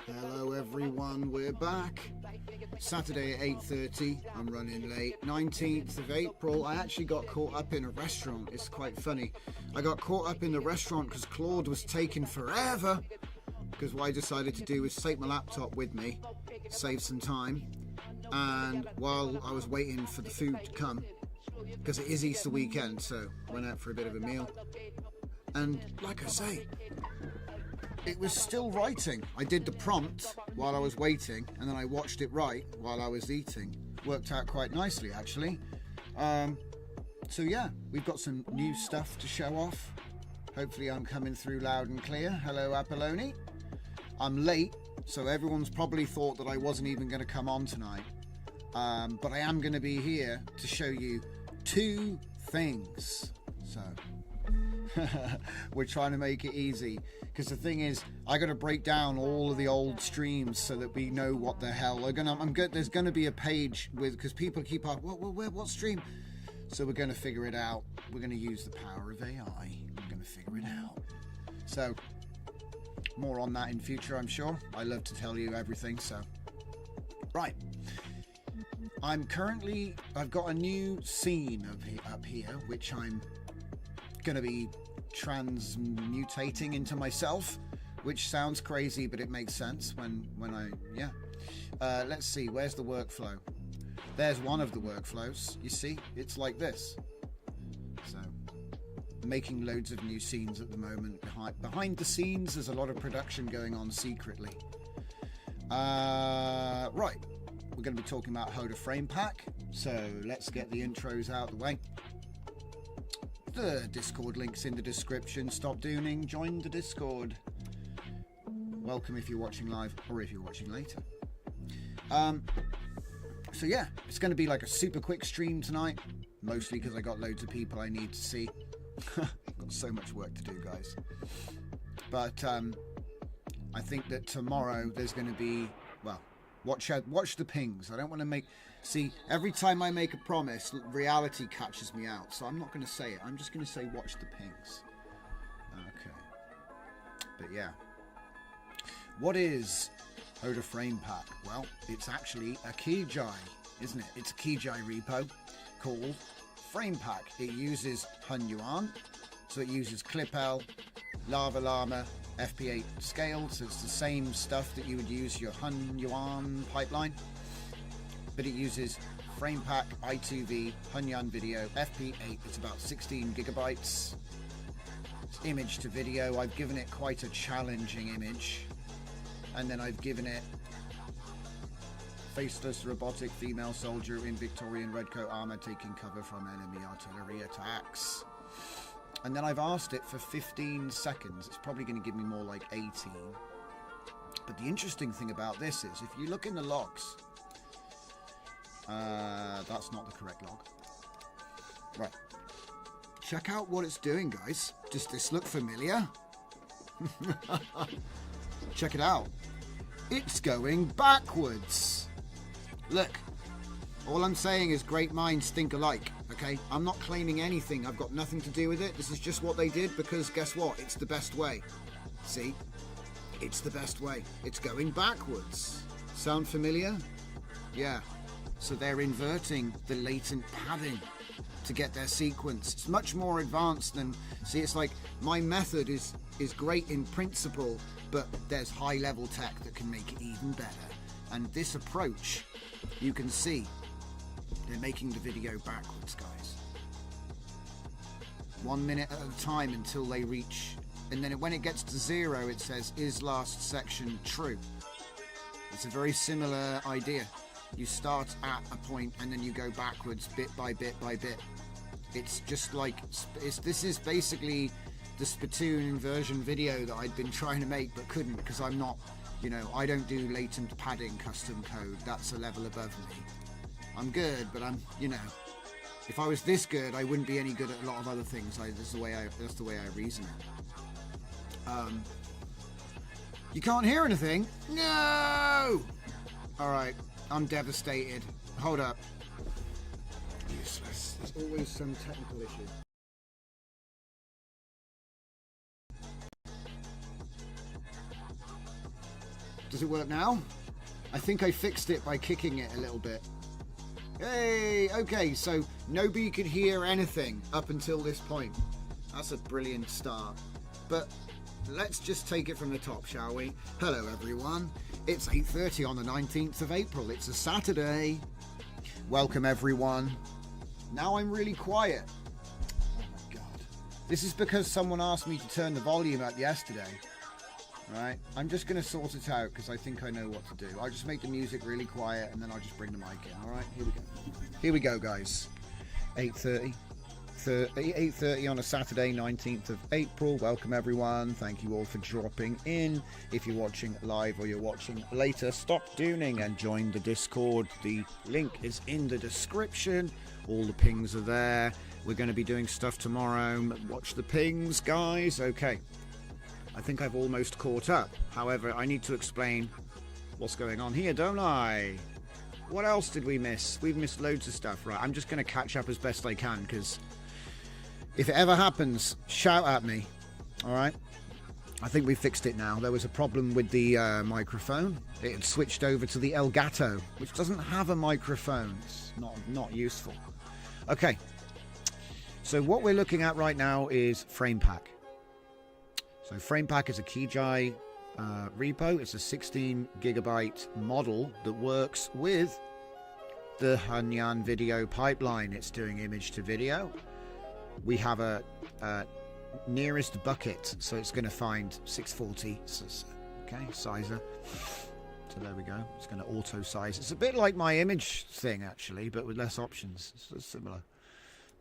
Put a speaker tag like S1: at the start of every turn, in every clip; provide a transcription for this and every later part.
S1: Hello everyone, we're back. Saturday at 8:30, I'm running late. 19th of April, I actually got caught up in a restaurant. It's quite funny. I got caught up in the restaurant because Claude was taking forever. Because what I decided to do was take my laptop with me, save some time. And while I was waiting for the food to come, because it is Easter weekend, so I went out for a bit of a meal. And like I say, it was still writing. I did the prompt while I was waiting, and then I watched it write while I was eating. Worked out quite nicely, actually. So yeah, we've got some new stuff to show off. Hopefully I'm coming through loud and clear. Hello, Apolloni. I'm late, so everyone's probably thought that I wasn't even going to come on tonight. But I am going to be here to show you two things. So we're trying to make it easy, because the thing is, I got to break down all of the old streams so that we know what the hell there's going to be a page with, because people keep up, what stream? So we're going to figure it out. We're going to use the power of AI. We're going to figure it out. So more on that in future, I'm sure. I love to tell you everything. So right, I've got a new scene up here, which I'm going to be transmutating into myself, which sounds crazy, but it makes sense let's see, where's the workflow? There's one of the workflows. You see, it's like this. So making loads of new scenes at the moment. Behind the scenes, there's a lot of production going on secretly. Right, we're going to be talking about how to Framepack, so let's get the intros out of the way. The Discord link's in the description. Stop dooning, join the Discord. Welcome if you're watching live or if you're watching later. So yeah, it's going to be like a super quick stream tonight, mostly because I got loads of people I need to see. Got so much work to do, guys. But I think that tomorrow there's going to be, well, watch the pings. I don't want to make, see, every time I make a promise, reality catches me out. So I'm not going to say it. I'm just going to say watch the pings. Okay. But yeah. What is Framepack? Well, it's actually a keyjai, isn't it? It's a keyjai repo called Framepack. It uses Hunyuan, so it uses ClipL, Lava Llama, FP8 scaled, so it's the same stuff that you would use your Hunyuan pipeline, but it uses Framepack, I2V, Hunyuan video, FP8. It's about 16 gigabytes. It's image to video. I've given it quite a challenging image. And then I've given it faceless robotic female soldier in Victorian redcoat armor taking cover from enemy artillery attacks. And then I've asked it for 15 seconds. It's probably going to give me more like 18. But the interesting thing about this is, if you look in the logs, that's not the correct log. Right. Check out what it's doing, guys. Does this look familiar? Check it out. It's going backwards. Look, all I'm saying is great minds think alike, okay? I'm not claiming anything. I've got nothing to do with it. This is just what they did because guess what? It's the best way. See? It's the best way. It's going backwards. Sound familiar? Yeah. So they're inverting the latent padding to get their sequence. It's much more advanced than, see, it's like my method is great in principle, but there's high level tech that can make it even better. And this approach, you can see they're making the video backwards, guys. 1 minute at a time until they reach, and then when it gets to 0, it says is last section true. It's a very similar idea. You start at a point and then you go backwards bit by bit by bit. It's just like, this is basically the Spittoon inversion video that I'd been trying to make but couldn't because I'm not, you know, I don't do latent padding custom code. That's a level above me. I'm good, but I'm, you know, if I was this good, I wouldn't be any good at a lot of other things. That's the way I reason it. You can't hear anything? No! Alright, I'm devastated. Hold up. Useless. There's always some technical issue. Does it work now? I think I fixed it by kicking it a little bit. Hey, okay, so nobody could hear anything up until this point. That's a brilliant start. But let's just take it from the top, shall we? Hello, everyone. It's 8:30 on the 19th of April. It's a Saturday. Welcome, everyone. Now I'm really quiet. Oh, my God. This is because someone asked me to turn the volume up yesterday. Right, I'm just going to sort it out because I think I know what to do. I'll just make the music really quiet and then I'll just bring the mic in. Alright, here we go. Here we go, guys. 8:30 on a Saturday, 19th of April. Welcome, everyone. Thank you all for dropping in. If you're watching live or you're watching later, stop dooning and join the Discord. The link is in the description. All the pings are there. We're going to be doing stuff tomorrow. Watch the pings, guys. Okay. I think I've almost caught up. However, I need to explain what's going on here, don't I? What else did we miss? We've missed loads of stuff, right? I'm just going to catch up as best I can, because if it ever happens, shout at me, all right? I think we fixed it now. There was a problem with the microphone. It had switched over to the Elgato, which doesn't have a microphone. It's not useful. Okay, so what we're looking at right now is Framepack. So Framepack is a keyjai repo. It's a 16 gigabyte model that works with the Hunyuan video pipeline. It's doing image to video. We have a nearest bucket, so it's going to find 640. Okay, sizer. So there we go. It's going to auto size. It's a bit like my image thing actually, but with less options. It's a similar,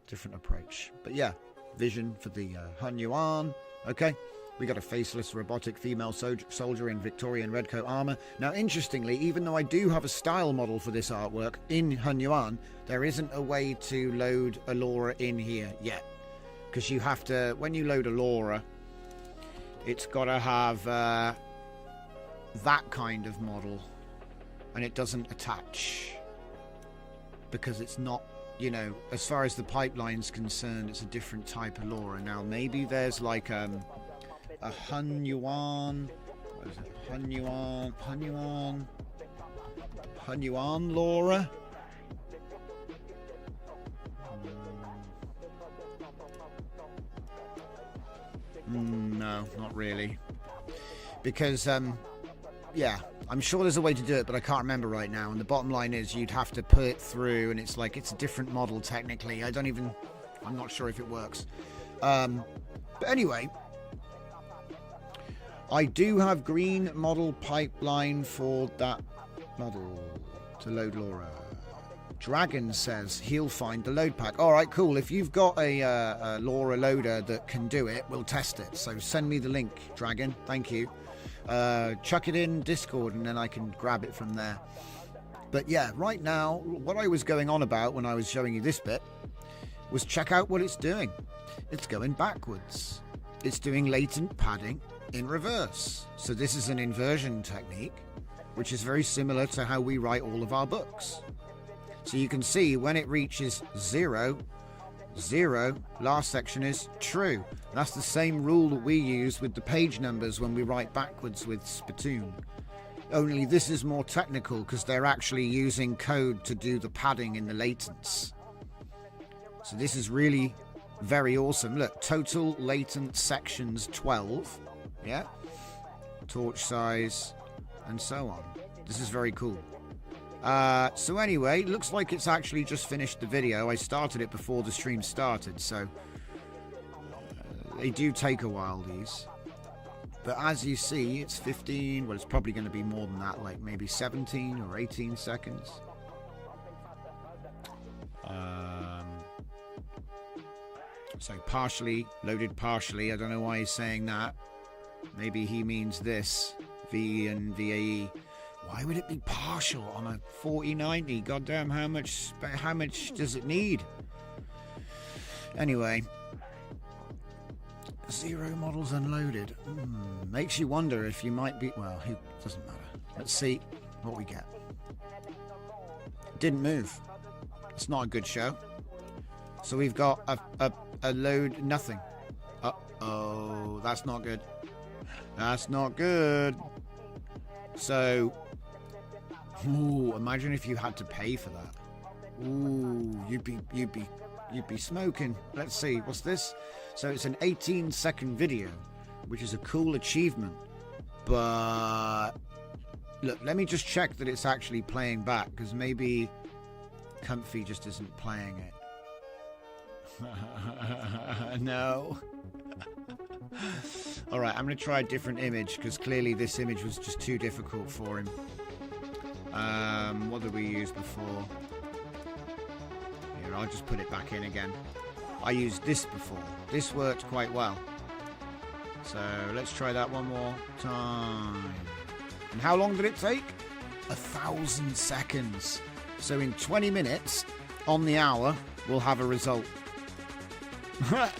S1: different approach. But yeah, vision for the Hunyuan. Okay. We got a faceless robotic female soldier in Victorian red coat armor. Now, interestingly, even though I do have a style model for this artwork in Hunyuan, there isn't a way to load a Laura in here yet. Because you have to, when you load a Laura, it's got to have that kind of model. And it doesn't attach. Because it's not, you know, as far as the pipeline's concerned, it's a different type of Laura. Now, maybe there's like a Hunyuan, what is it? Hunyuan Laura. No, not really. Because, yeah, I'm sure there's a way to do it, but I can't remember right now. And the bottom line is you'd have to put it through, and it's like it's a different model technically. I'm not sure if it works. But anyway, I do have green model pipeline for that model to load Laura. Dragon says he'll find the load pack. All right, cool. If you've got a Laura loader that can do it, we'll test it. So send me the link, Dragon. Thank you. Chuck it in Discord and then I can grab it from there. But yeah, right now, what I was going on about when I was showing you this bit was check out what it's doing. It's going backwards. It's doing latent padding in reverse. So this is an inversion technique, which is very similar to how we write all of our books. So you can see when it reaches 0, 0, last section is true. That's the same rule that we use with the page numbers when we write backwards with Spittoon. Only this is more technical because they're actually using code to do the padding in the latents. So this is really very awesome. Look, total latent sections 12. Yeah. Torch size and so on. This is very cool. So anyway, looks like it's actually just finished the video. I started it before the stream started, so they do take a while, these. But as you see, it's 15, well, it's probably going to be more than that, like maybe 17 or 18 seconds. So partially, loaded partially. I don't know why he's saying that. Maybe he means this, V and VAE. Why would it be partial on a 4090? Goddamn, how much does it need? Anyway, 0 models unloaded. Makes you wonder if you might be. Well, it doesn't matter. Let's see what we get. Didn't move. It's not a good show. So we've got a load, nothing. Uh-oh, that's not good. That's not good. So, ooh, imagine if you had to pay for that. Ooh, you'd be smoking. Let's see, what's this? So it's an 18-second video, which is a cool achievement. But look, let me just check that it's actually playing back, because maybe Comfy just isn't playing it. No. Alright, I'm going to try a different image, because clearly this image was just too difficult for him. What did we use before? Here, I'll just put it back in again. I used this before. This worked quite well. So, let's try that one more time. And how long did it take? 1,000 seconds. So in 20 minutes, on the hour, we'll have a result. So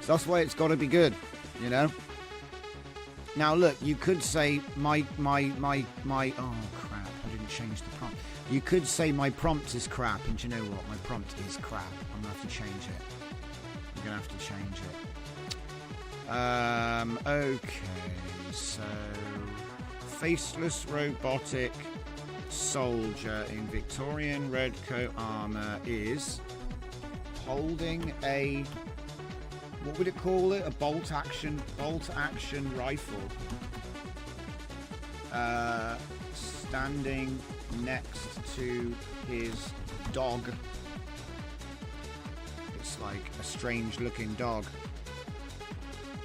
S1: that's why it's got to be good, you know? Now look, you could say my oh crap, I didn't change the prompt. You could say my prompt is crap, and you know what? My prompt is crap. I'm gonna have to change it. I'm gonna have to change it. Okay, so faceless robotic soldier in Victorian red coat armor is holding a, what would it call it? A bolt action rifle. Standing next to his dog. It's like a strange looking dog.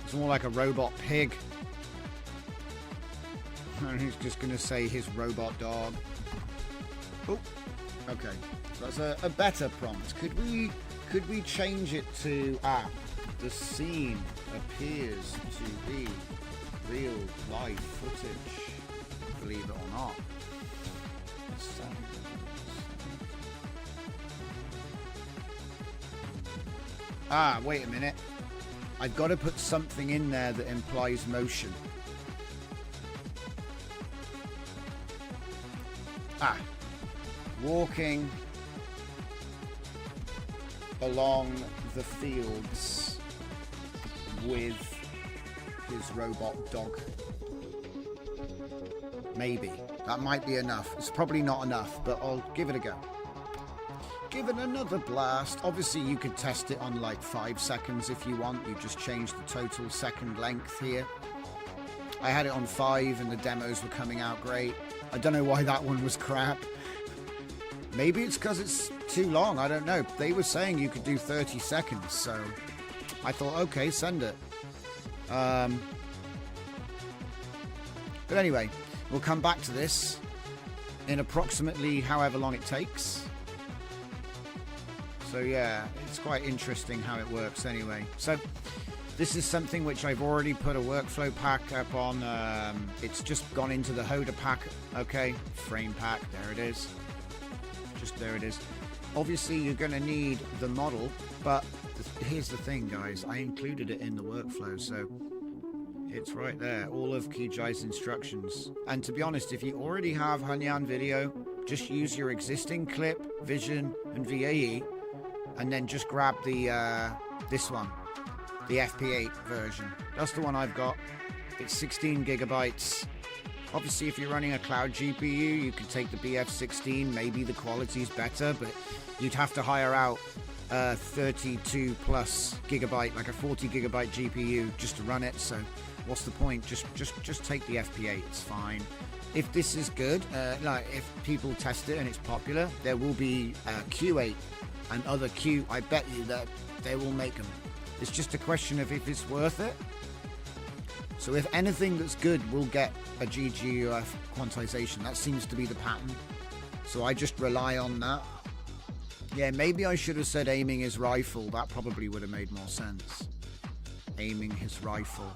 S1: It's more like a robot pig. And he's just gonna say his robot dog. Oh, okay. So that's a better prompt. Could we change it to The scene appears to be real life footage, believe it or not. Ah, wait a minute. I've got to put something in there that implies motion. Ah, walking along the fields with his robot dog. Maybe. That might be enough. It's probably not enough, but I'll give it a go. Give it another blast. Obviously, you could test it on like 5 seconds if you want. You just change the total second length here. I had it on 5 and the demos were coming out great. I don't know why that one was crap. Maybe it's because it's too long. I don't know. They were saying you could do 30 seconds, so I thought, okay, send it. But anyway, we'll come back to this in approximately however long it takes. So yeah, it's quite interesting how it works anyway. So this is something which I've already put a workflow pack up on. It's just gone into the Hyvid pack. Okay, Framepack, there it is. Just there it is. Obviously you're going to need the model, but here's the thing, guys. I included it in the workflow, so it's right there. All of Kijai's instructions. And to be honest, if you already have Hunyan video, just use your existing clip, Vision, and VAE, and then just grab the this one, the FP8 version. That's the one I've got. It's 16 gigabytes. Obviously, if you're running a cloud GPU, you can take the BF16. Maybe the quality's better, but you'd have to hire out 32 plus gigabyte, like a 40 gigabyte GPU, just to run it. So, what's the point? Just take the FP8. It's fine. If this is good, like if people test it and it's popular, there will be Q8 and other Q. I bet you that they will make them. It's just a question of if it's worth it. So if anything that's good will get a GGUF quantization, that seems to be the pattern. So I just rely on that. Yeah, maybe I should have said aiming his rifle. That probably would have made more sense. Aiming his rifle.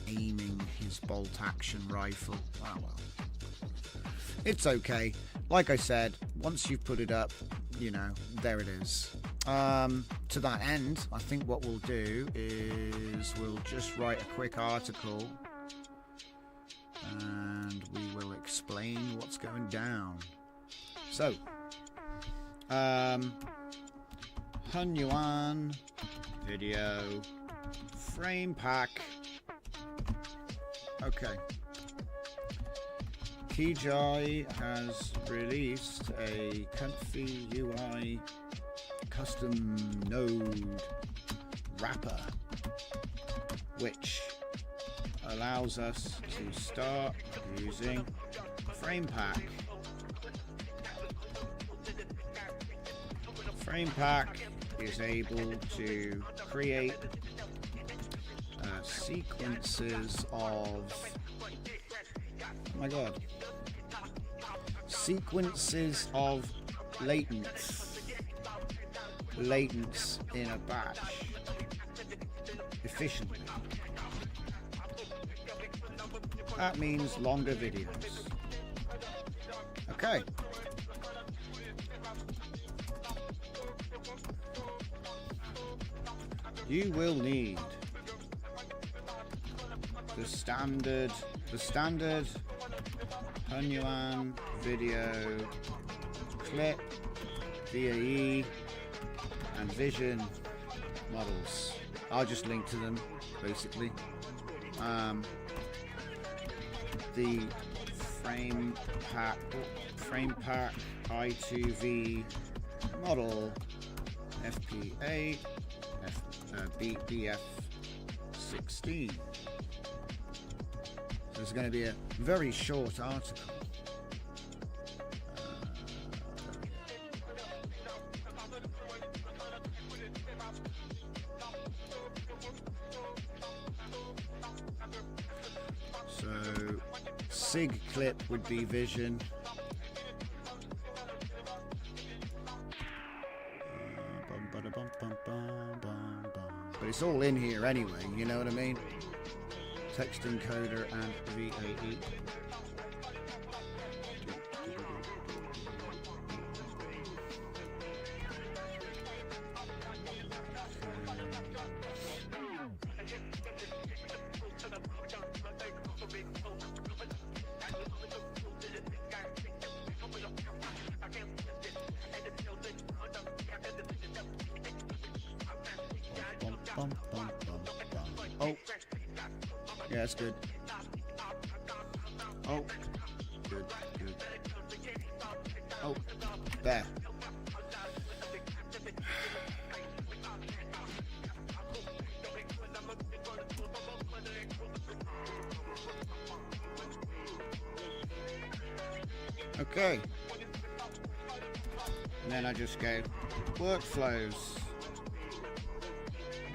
S1: Aiming his bolt action rifle. Oh well. It's okay. Like I said, once you've put it up, you know, there it is. To that end, I think what we'll do is we'll just write a quick article and we will explain what's going down. So, Hunyuan video Framepack. Okay. Kijai has released a ComfyUI custom node wrapper, allows us to start using Framepack. Framepack is able to create sequences of, oh my god, sequences of latents in a batch efficiently. That means longer videos. Okay. You will need the standard Hunyuan video clip, VAE, and Vision models. I'll just link to them basically. The Framepack I2V model FP8 BF16. There's going to be a very short article. So SIG clip would be Vision. But it's all in here anyway, you know what I mean? Text encoder and VAE. Oh, yeah, that's good. Oh, good, good. Oh, there. Okay. And then I just go workflows.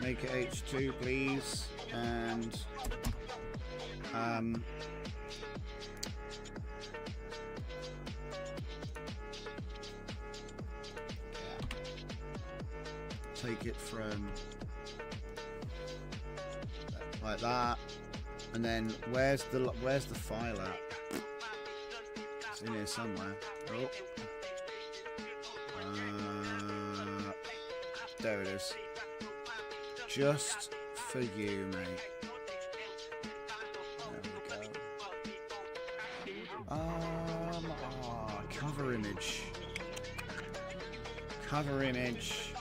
S1: Make it H2, please. And take it from like that, and then where's the file at? It's in here somewhere. Oh, there it is. Just for you, mate. There we go. Cover image. Cover image.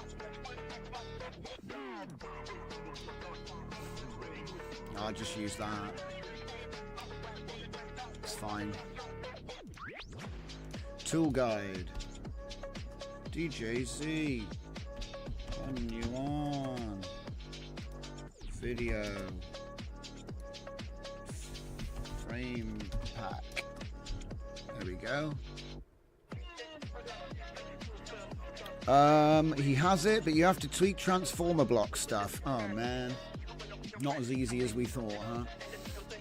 S1: I'll just use that. It's fine. Tool guide. DJZ. When you on. Video. Framepack. There we go. He has it, but you have to tweak transformer block stuff. Oh man. Not as easy as we thought, huh?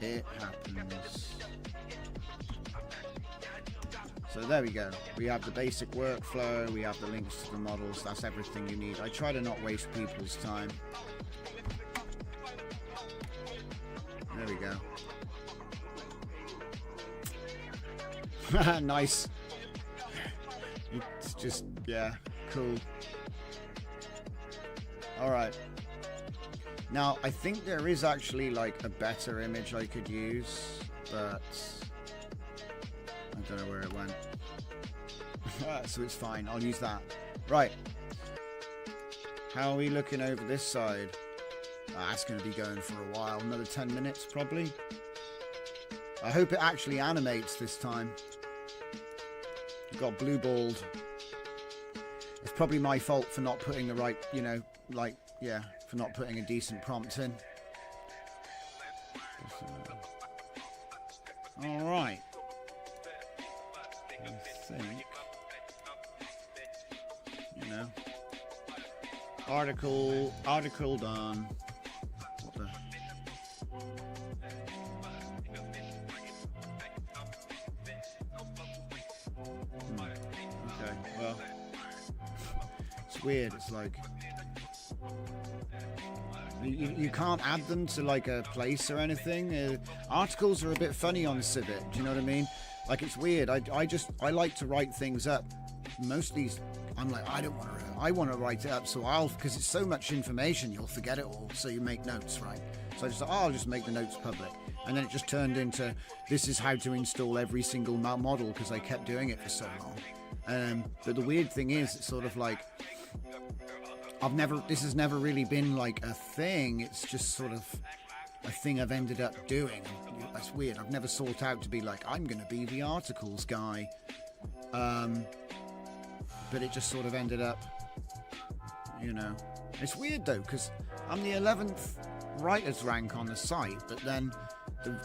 S1: It happens. So there we go. We have the basic workflow, we have the links to the models, that's everything you need. I try to not waste people's time. There we go. Nice. It's just, yeah, cool. Alright. Now, I think there is actually like a better image I could use, but I don't know where it went. So it's fine, I'll use that. Right. How are we looking over this side? That's going to be going for a while, another 10 minutes probably. I hope it actually animates this time. You've got blue balled. It's probably my fault for not putting the right, you know, like, yeah, for not putting a decent prompt in. Alright. I think, you know, article done. What the? Okay, well, it's weird. It's like you can't add them to like a place or anything. Articles are a bit funny on Civic. Do you know what I mean? Like, it's weird. I like to write things up. Most of these, I'm like, I want to write it up, so because it's so much information, you'll forget it all, so you make notes, right? So I just thought, I'll just make the notes public. And then it just turned into, this is how to install every single model, because I kept doing it for so long. But the weird thing is, it's sort of like, this has never really been like a thing. It's just sort of a thing I've ended up doing. That's weird. I've never sought out to be like, I'm going to be the articles guy. But it just sort of ended up, you know. It's weird though, because I'm the 11th writer's rank on the site, but then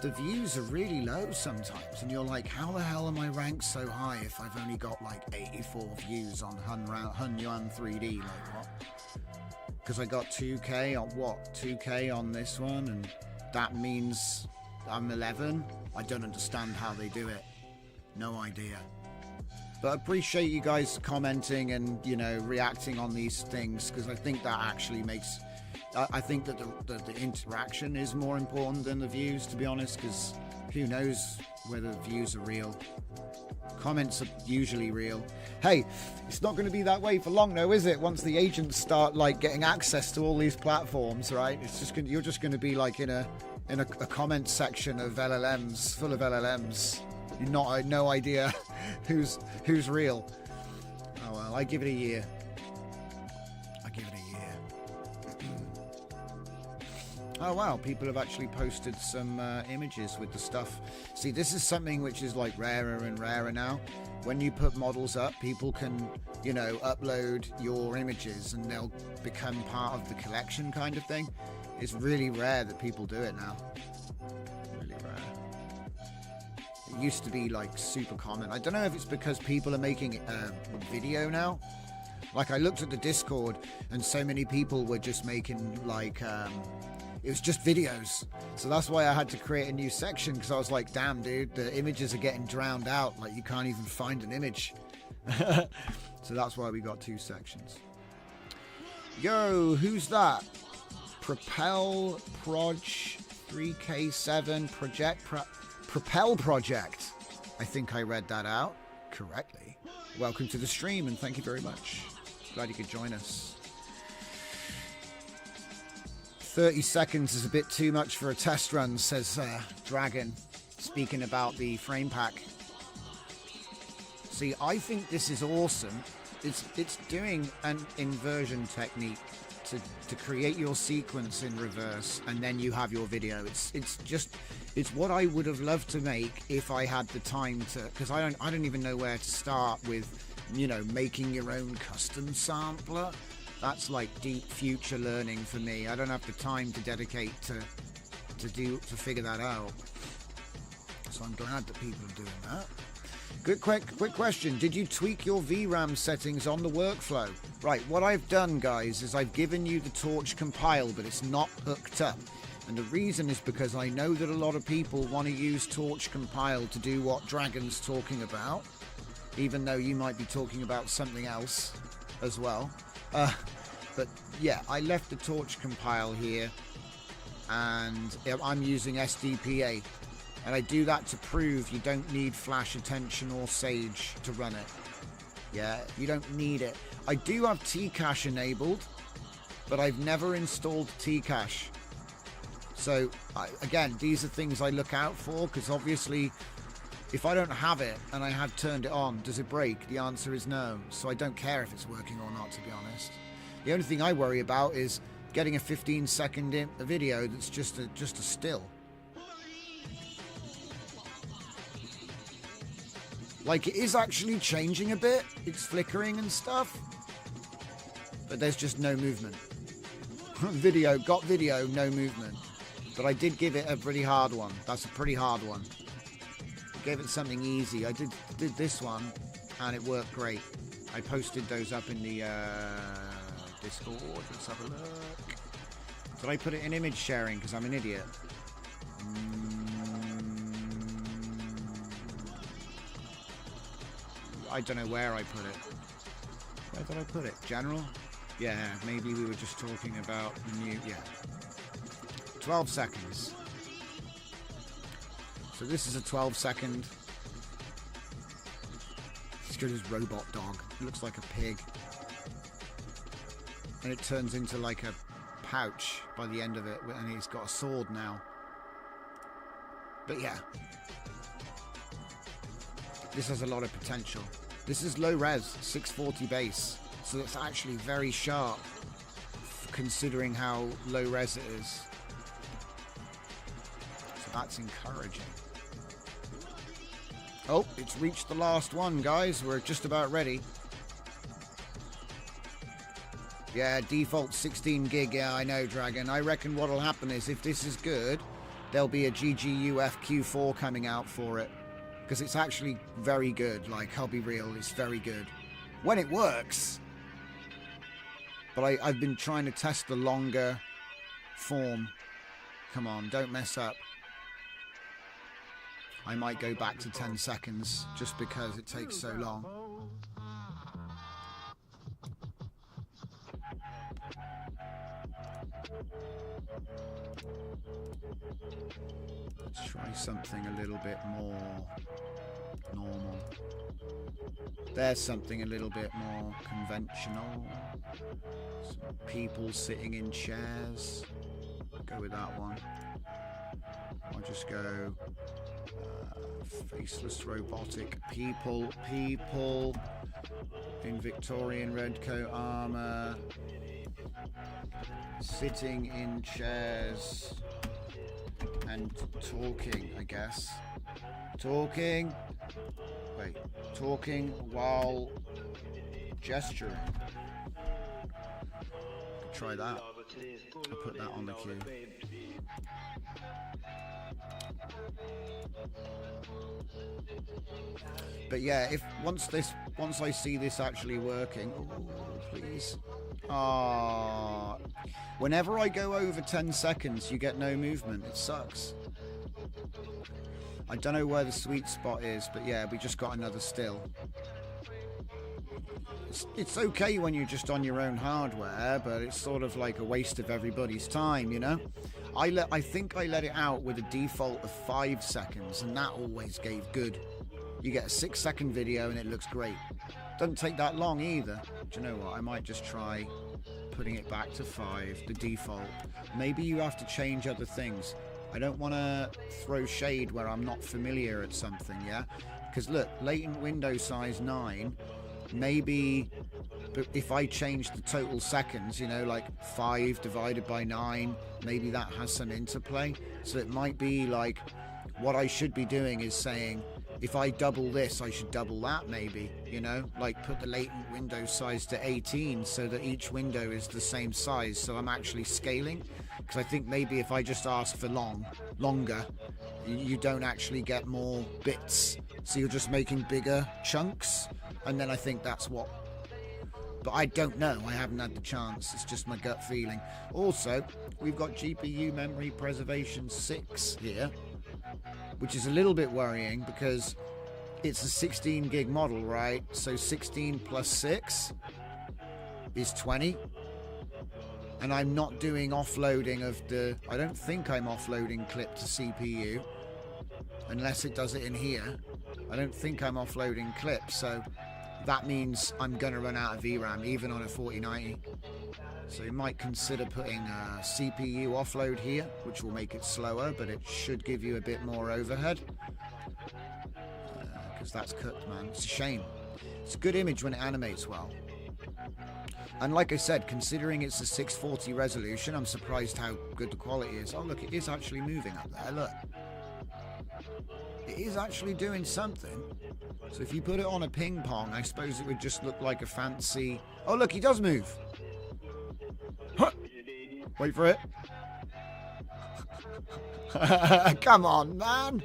S1: the views are really low sometimes, and you're like, how the hell am I ranked so high if I've only got like 84 views on Hun Yuan 3D? Like what? Because I got 2k on what? 2k on this one, and that means I'm 11. I don't understand how they do it. No idea. But I appreciate you guys commenting and, you know, reacting on these things, because I think that actually makes I think that the interaction is more important than the views, to be honest, because who knows whether the views are real. Comments are usually real. Hey, it's not going to be that way for long, though, is it? Once the agents start like getting access to all these platforms, right? It's just you're just going to be like in a comment section of LLMs, full of LLMs. You're not no idea who's real. Oh well, I give it a year. Oh wow, people have actually posted some images with the stuff. See, this is something which is like rarer and rarer now. When you put models up, people can, you know, upload your images and they'll become part of the collection kind of thing. It's really rare that people do it now. Really rare. It used to be like super common. I don't know if it's because people are making video now. Like I looked at the Discord and so many people were just making like it was just videos. So that's why I had to create a new section, because I was like, damn, dude, the images are getting drowned out. Like, you can't even find an image. So that's why we got two sections. Yo, who's that? Propel Proj 3K7 Propel Project. I think I read that out correctly. Welcome to the stream, and thank you very much. Glad you could join us. 30 seconds is a bit too much for a test run, says Dragon, speaking about the Framepack. See, I think this is awesome. It's doing an inversion technique to create your sequence in reverse, and then you have your video. It's what I would have loved to make if I had the time to, because I don't even know where to start with, you know, making your own custom sampler. That's like deep future learning for me. I don't have the time to dedicate to figure that out. So I'm glad that people are doing that. Good quick question. Did you tweak your VRAM settings on the workflow? Right, what I've done, guys, is I've given you the torch compile, but it's not hooked up. And the reason is because I know that a lot of people want to use torch compile to do what Dragon's talking about, even though you might be talking about something else as well. But yeah, I left the torch compile here, and I'm using SDPA, and I do that to prove you don't need Flash Attention or Sage to run it. Yeah, you don't need it. I do have Tcache enabled, but I've never installed Tcache. So again, these are things I look out for, because obviously if I don't have it and I have turned it on, does it break? The answer is no. So I don't care if it's working or not, to be honest. The only thing I worry about is getting a 15-second video that's just a still. Like, it is actually changing a bit. It's flickering and stuff. But there's just no movement. Got video, no movement. But I did give it a pretty hard one. That's a pretty hard one. I gave it something easy. I did this one, and it worked great. I posted those up in the Discord. Let's have a look. Did I put it in image sharing because I'm an idiot? I don't know where I put it. Where did I put it? General? Yeah, maybe we were just talking about new. Yeah. 12 seconds. So this is a 12-second. Let's go to this robot dog. It looks like a pig. And it turns into like a pouch by the end of it, and he's got a sword now. But yeah. This has a lot of potential. This is low res, 640 base. So it's actually very sharp, considering how low res it is. So that's encouraging. Oh, it's reached the last one, guys. We're just about ready. Yeah, default 16 gig. Yeah, I know, Dragon. I reckon what'll happen is if this is good, there'll be a GGUF Q4 coming out for it. Because it's actually very good. Like, I'll be real, it's very good. When it works. But I've been trying to test the longer form. Come on, don't mess up. I might go back to 10 seconds just because it takes so long. Let's try something a little bit more normal. There's something a little bit more conventional. Some people sitting in chairs. Go with that one. I'll just go faceless robotic people in Victorian red coat armor, sitting in chairs and talking, I guess. Talking while gesturing. Try that. I'll put that on the queue. But yeah, once I see this actually working, oh, please. Whenever I go over 10 seconds, you get no movement. It sucks. I don't know where the sweet spot is, but yeah, we just got another still. It's okay when you're just on your own hardware, but it's sort of like a waste of everybody's time, you know? I think I let it out with a default of 5 seconds, and that always gave good. You get a 6-second video and it looks great. Doesn't take that long either. Do you know what? I might just try putting it back to 5, the default. Maybe you have to change other things. I don't want to throw shade where I'm not familiar at something, yeah? Because look, latent window size 9, maybe if I change the total seconds, you know, like 5 divided by 9, maybe that has some interplay. So it might be like, what I should be doing is saying, if I double this, I should double that, maybe, you know, like put the latent window size to 18 so that each window is the same size, so I'm actually scaling. Because I think maybe if I just ask for longer, you don't actually get more bits, so you're just making bigger chunks, and then I think that's what. But I don't know, I haven't had the chance, it's just my gut feeling. Also, we've got GPU memory preservation 6 here, which is a little bit worrying because it's a 16 gig model, right? So 16 plus 6 is 20. And I'm not doing offloading of the... I don't think I'm offloading clip to CPU. Unless it does it in here. I don't think I'm offloading clip. So that means I'm going to run out of VRAM even on a 4090. So you might consider putting a CPU offload here, which will make it slower, but it should give you a bit more overhead. Because that's cooked, man. It's a shame. It's a good image when it animates well. And like I said, considering it's a 640 resolution, I'm surprised how good the quality is. Oh, look, it is actually moving up there, look. It is actually doing something. So if you put it on a ping pong, I suppose it would just look like a fancy... Oh, look, he does move. Huh. Wait for it. Come on, man.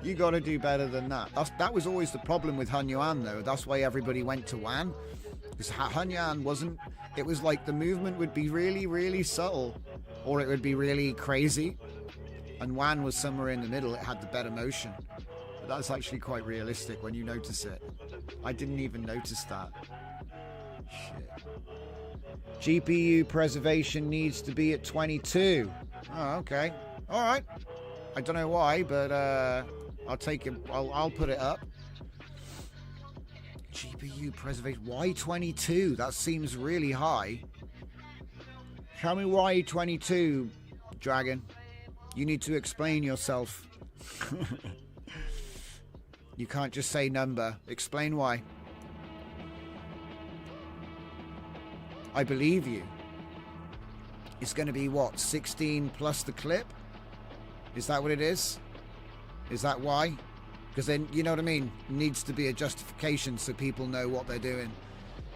S1: You got to do better than that. That was always the problem with Hunyuan, though. That's why everybody went to Wan. Because Hunyuan wasn't... It was like the movement would be really, really subtle. Or it would be really crazy. And Wan was somewhere in the middle. It had the better motion. But that's actually quite realistic when you notice it. I didn't even notice that. Shit. GPU preservation needs to be at 22. Oh, okay. All right. I don't know why, but I'll take it. I'll put it up. GPU preservation. Why 22? That seems really high. Tell me why 22, Dragon. You need to explain yourself. You can't just say number. Explain why. I believe you. It's going to be what? 16 plus the clip? Is that what it is? Is that why? Because then, you know what I mean? Needs to be a justification so people know what they're doing.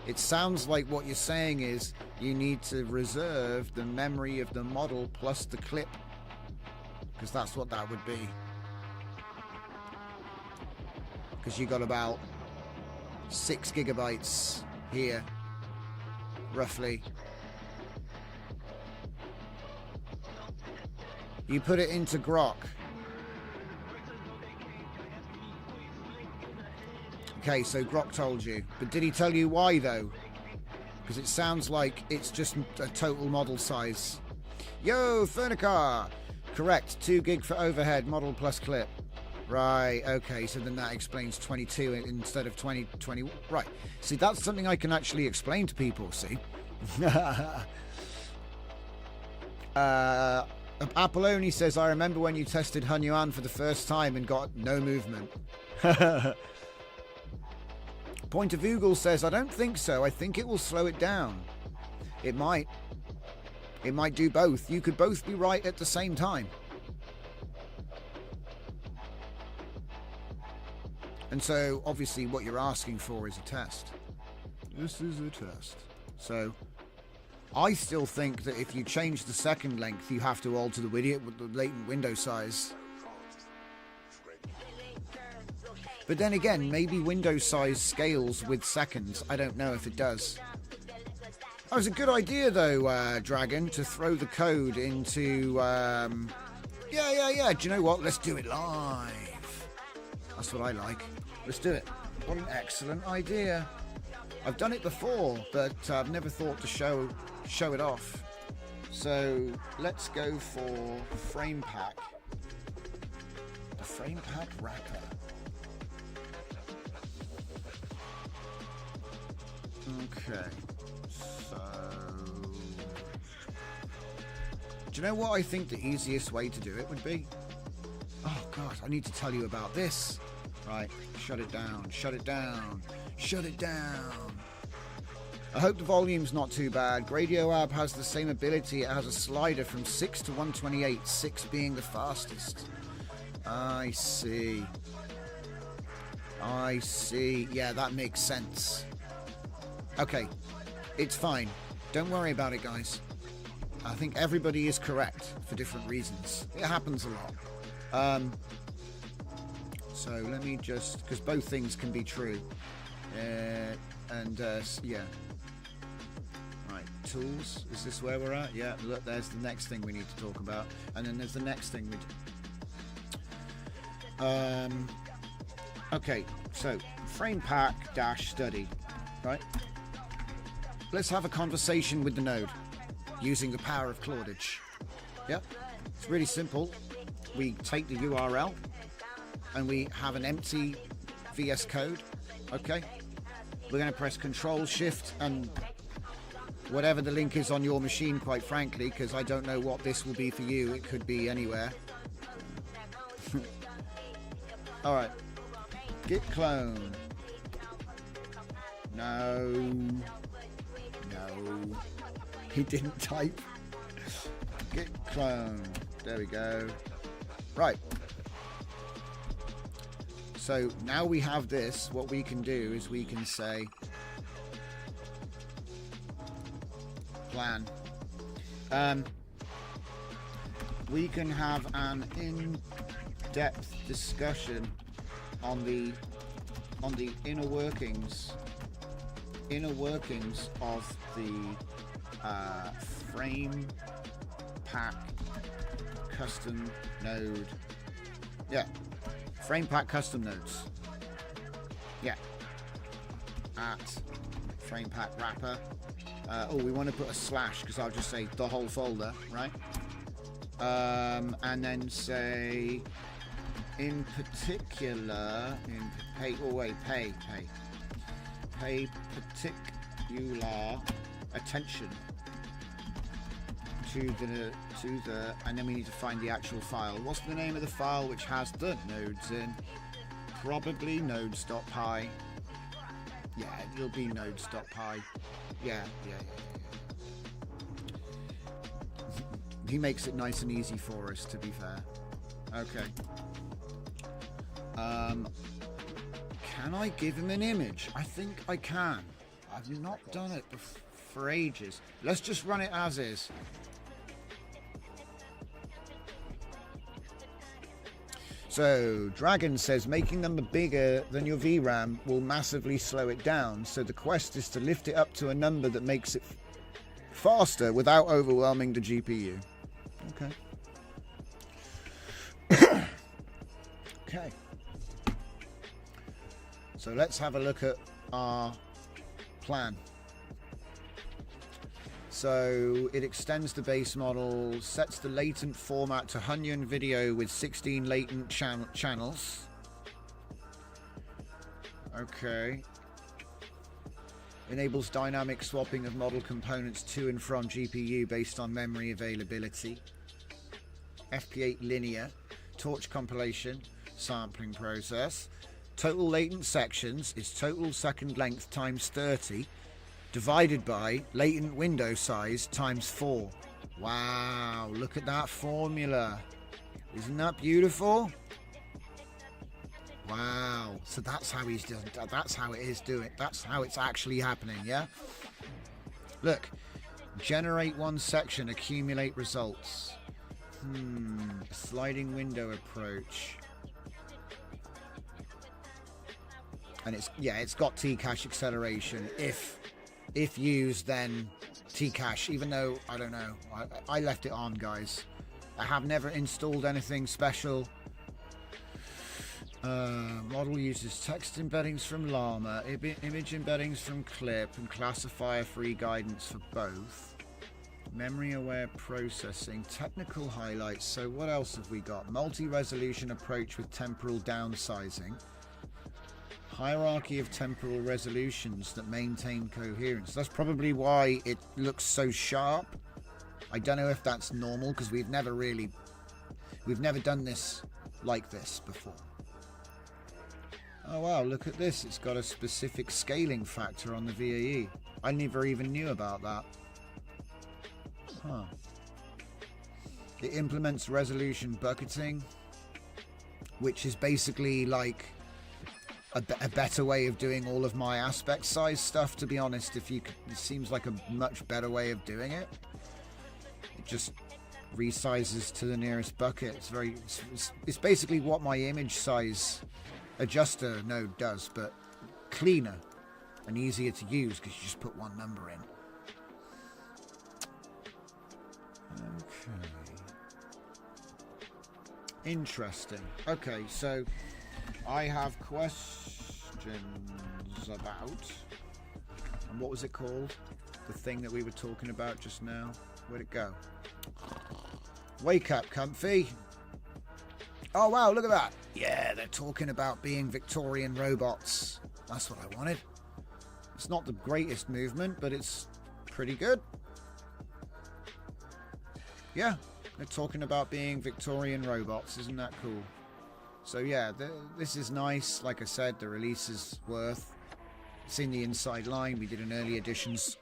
S1: It sounds like what you're saying is you need to reserve the memory of the model plus the clip. Because that's what that would be. Because you got about 6 gigabytes here. Roughly. You put it into Grok. Okay, so Grok told you. But did he tell you why, though? Because it sounds like it's just a total model size. Yo, Furnicar. Correct. 2 gig for overhead, model plus clip. Right, okay, so then that explains 22 instead of 20. Right. See, that's something I can actually explain to people, see? Apolloni says, I remember when you tested Hunyuan for the first time and got no movement. Point of Google says, I don't think so. I think it will slow it down. It might. It might do both. You could both be right at the same time. And so, obviously, what you're asking for is a test. This is a test. So, I still think that if you change the second length, you have to alter the latent window size. But then again, maybe window size scales with seconds. I don't know if it does. That was a good idea, though, Dragon, to throw the code into... Yeah. Do you know what? Let's do it live. That's what I like. Let's do it. What an excellent idea. I've done it before, but I've never thought to show it off. So let's go for Framepack. The Framepack wrapper. Okay. So, do you know what I think the easiest way to do it would be? Oh God, I need to tell you about this. Right, shut it down, shut it down, shut it down. I hope the volume's not too bad. GradioAb has the same ability. It has a slider from 6 to 128, 6 being the fastest. I see. I see. Yeah, that makes sense. Okay, it's fine. Don't worry about it, guys. I think everybody is correct for different reasons. It happens a lot. So let me just, because both things can be true. Yeah. Right, tools. Is this where we're at? Yeah, look, there's the next thing we need to talk about. And then there's the next thing we do. Okay, so Framepack-study, right? Let's have a conversation with the node using the power of Claudage. Yep, it's really simple. We take the URL and we have an empty VS Code. Okay, we're going to press Control Shift and whatever the link is on your machine, quite frankly, because I don't know what this will be for you. It could be anywhere. All right, git clone. No, he didn't type. Git clone. There we go. Right. So now we have this, what we can do is we can say plan. We can have an in-depth discussion on the inner workings of the Framepack custom node. Yeah. Framepack custom nodes. Yeah. At Framepack wrapper. We want to put a slash because I'll just say the whole folder, right? And then say in particular pay particular attention to the and then we need to find the actual file. What's the name of the file which has the nodes in? Probably nodes.py. Yeah, it'll be nodes.py. Yeah. He makes it nice and easy for us, to be fair. Okay. Can I give him an image? I think I can. I've not done it for ages. Let's just run it as is. So, Dragon says making them bigger than your VRAM will massively slow it down. So the quest is to lift it up to a number that makes it faster without overwhelming the GPU. Okay. Okay. So let's have a look at our plan. So it extends the base model, sets the latent format to Hunyan video with 16 latent channels. Okay. Enables dynamic swapping of model components to and from GPU based on memory availability. FP8 linear, torch compilation, sampling process. Total latent sections is total second length times 30 divided by latent window size times 4. Wow, look at that formula. Isn't that beautiful? Wow, so that's how he's doing. That's how it is doing. That's how it's actually happening, yeah? Look, generate one section, accumulate results. Sliding window approach. And it's got T-cache acceleration. If used, then T-cache, even though, I don't know, I left it on, guys. I have never installed anything special. Model uses text embeddings from Llama, image embeddings from Clip, and classifier-free guidance for both. Memory-aware processing, technical highlights. So what else have we got? Multi-resolution approach with temporal downsizing. Hierarchy of temporal resolutions that maintain coherence. That's probably why it looks so sharp. I don't know if that's normal, because we've never done this like this before. Oh wow, look at this. It's got a specific scaling factor on the VAE. I never even knew about that. Huh. It implements resolution bucketing, which is basically like a better way of doing all of my aspect size stuff, to be honest. It seems like a much better way of doing it. It just resizes to the nearest bucket. It's basically what my image size adjuster node does, but cleaner and easier to use because you just put one number in. Okay. Interesting. Okay, so I have questions about, and what was it called? The thing that we were talking about just now. Where'd it go? Wake up, Comfy. Oh wow, look at that. Yeah, they're talking about being Victorian robots. That's what I wanted. It's not the greatest movement, but it's pretty good. Yeah, they're talking about being Victorian robots. Isn't that cool? So yeah, this is nice. Like I said, the release is worth. It's in the inside line. We did an early editions.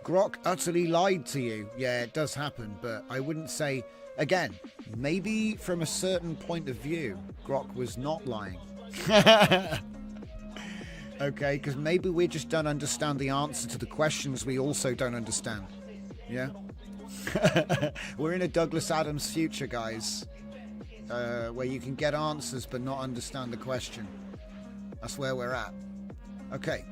S1: Grok utterly lied to you. Yeah, it does happen, but I wouldn't say... Again, maybe from a certain point of view, Grok was not lying. Okay, because maybe we just don't understand the answer to the questions we also don't understand. Yeah? We're in a Douglas Adams future, guys. Where you can get answers but not understand the question. That's where we're at. Okay.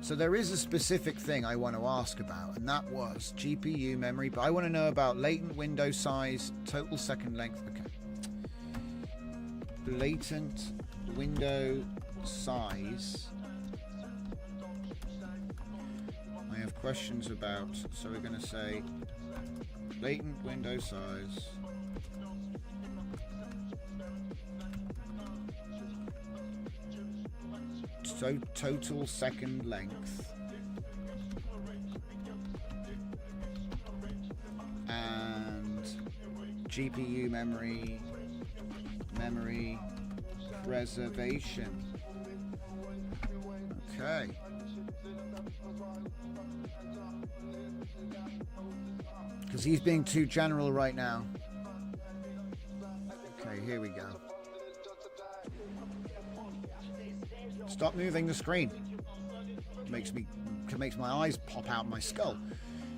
S1: So there is a specific thing I want to ask about, and that was GPU memory, but I want to know about latent window size, total second length. Okay. Latent window size. I have questions about, so we're going to say latent window size. So total second length and GPU memory preservation. Okay. Because he's being too general right now. Okay, here we go. Stop moving the screen. Makes my eyes pop out my skull.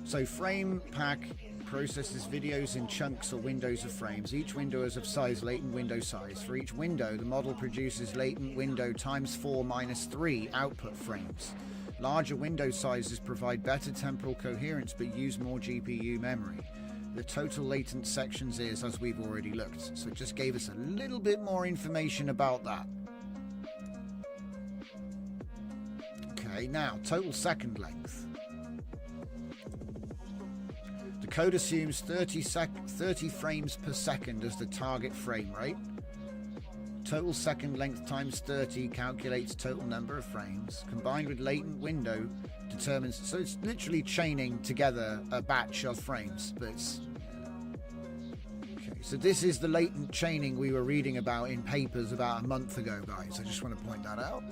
S1: So Framepack processes videos in chunks or windows of frames. Each window is of size latent window size. For each window, the model produces latent window times 4 minus 3 output frames. Larger window sizes provide better temporal coherence but use more GPU memory. The total latent sections is as we've already looked. So it just gave us a little bit more information about that. Okay, now total second length. The code assumes 30 frames per second as the target frame rate. Total second length times 30 calculates total number of frames. Combined with latent window determines... So it's literally chaining together a batch of frames. But it's... Okay, so this is the latent chaining we were reading about in papers about a month ago, guys. I just want to point that out.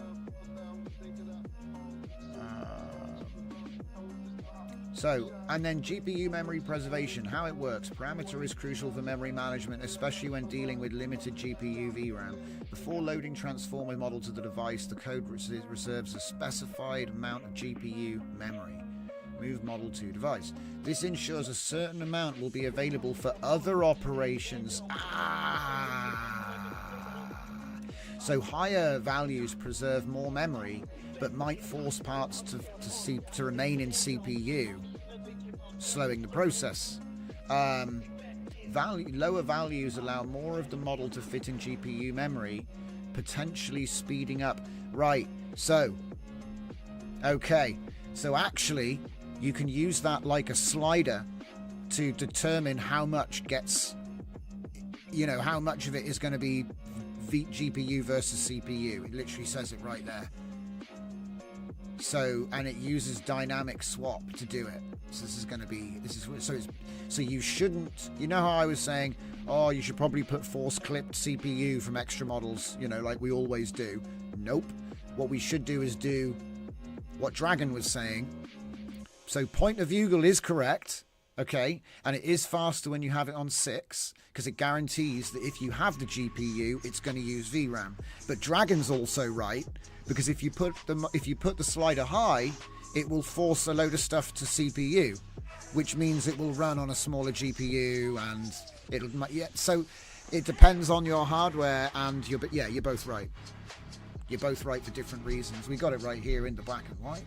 S1: So, and then GPU memory preservation, how it works. Parameter is crucial for memory management, especially when dealing with limited GPU VRAM. Before loading transformer model to the device, the code reserves a specified amount of GPU memory. Move model to device. This ensures a certain amount will be available for other operations. So higher values preserve more memory, but might force parts to remain in CPU, slowing the process. Lower values allow more of the model to fit in GPU memory, potentially speeding up. Right, so, okay, so actually you can use that like a slider to determine how much gets, you know, how much of it is going to be GPU versus CPU. It literally says it right there. So, and it uses dynamic swap to do it. So this is going to be, so you shouldn't, you know how I was saying, oh, you should probably put force clipped CPU from extra models, you know, like we always do. Nope. What we should do is do what Dragon was saying. So point of view is correct. Okay, and it is faster when you have it on 6 because it guarantees that if you have the GPU, it's going to use VRAM. But Dragon's also right because if you put the slider high, it will force a load of stuff to CPU, which means it will run on a smaller GPU and it'll So it depends on your hardware and you're both right. You're both right for different reasons. We got it right here in the black and white.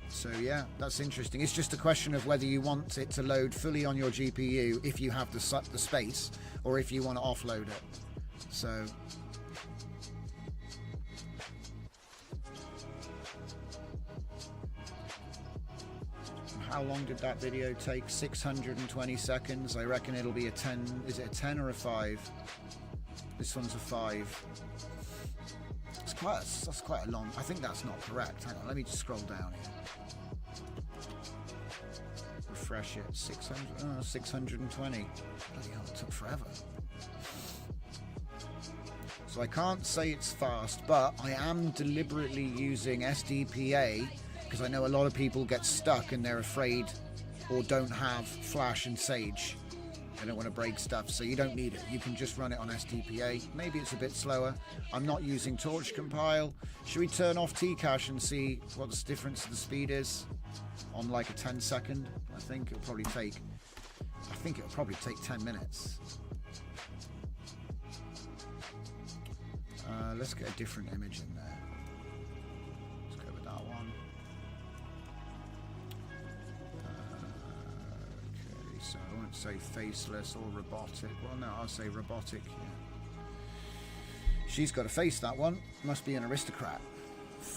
S1: So yeah, that's interesting. It's just a question of whether you want it to load fully on your GPU if you have the space, or if you want to offload it. So how long did that video take? 620 seconds. I reckon it'll be a 10. Is it a 10 or a 5? This one's a 5. That's quite a long. I think that's not correct. Hang on, let me just scroll down here. Refresh it. 620. Bloody hell, it took forever. So I can't say it's fast, but I am deliberately using SDPA because I know a lot of people get stuck and they're afraid or don't have Flash and Sage. They don't want to break stuff, so you don't need it. You can just run it on SDPA. Maybe it's a bit slower. I'm not using Torch Compile. Should we turn off Tcache and see what the difference of the speed is on like a 10 second? I think it'll probably take 10 minutes. Let's get a different image in there. Let's go with that one. Okay, so I won't say faceless or robotic. Well, no, I'll say robotic. Yeah. She's got a face, that one. Must be an aristocrat.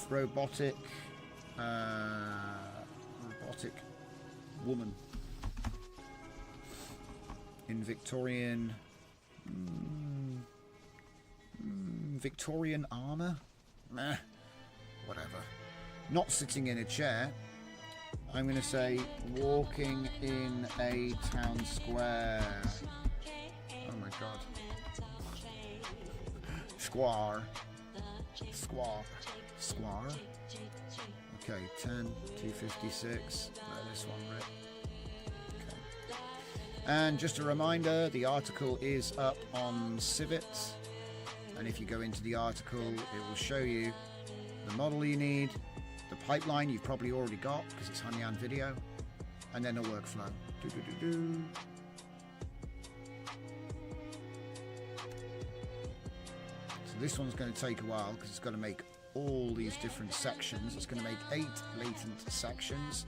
S1: Robotic woman in Victorian Victorian armor. Meh, whatever. Not sitting in a chair. I'm going to say walking in a town square. Oh my god. Square. Okay, 10, 256. This one, right? Okay. And just a reminder, the article is up on Civit. And if you go into the article, it will show you the model you need, the pipeline you've probably already got because it's Honeyand video, and then a workflow. So this one's going to take a while because it's got to make all these different sections. It's going to make 8 latent sections.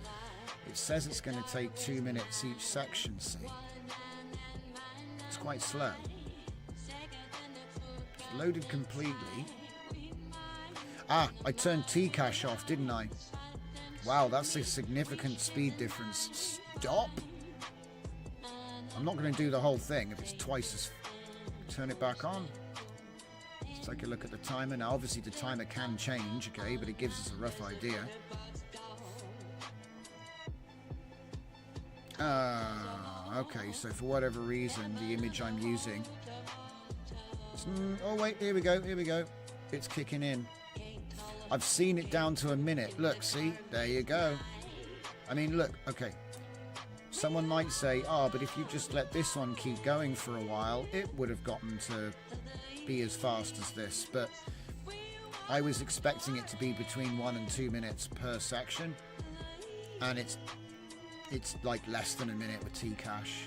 S1: It says it's going to take 2 minutes each section, see? It's quite slow. It's loaded completely. Ah, I turned T-cache off, didn't I? Wow, that's a significant speed difference. Stop! I'm not going to do the whole thing if it's twice as... Turn it back on. Let's take a look at the timer. Now, obviously, the timer can change, okay, but it gives us a rough idea. Okay, so for whatever reason, the image I'm using... Oh, wait, here we go, here we go. It's kicking in. I've seen it down to a minute. Look, see? There you go. I mean, look, okay. Someone might say, oh, but if you just let this one keep going for a while, it would have gotten to be as fast as this. But I was expecting it to be between 1 and 2 minutes per section. And it's like less than a minute with T-cache.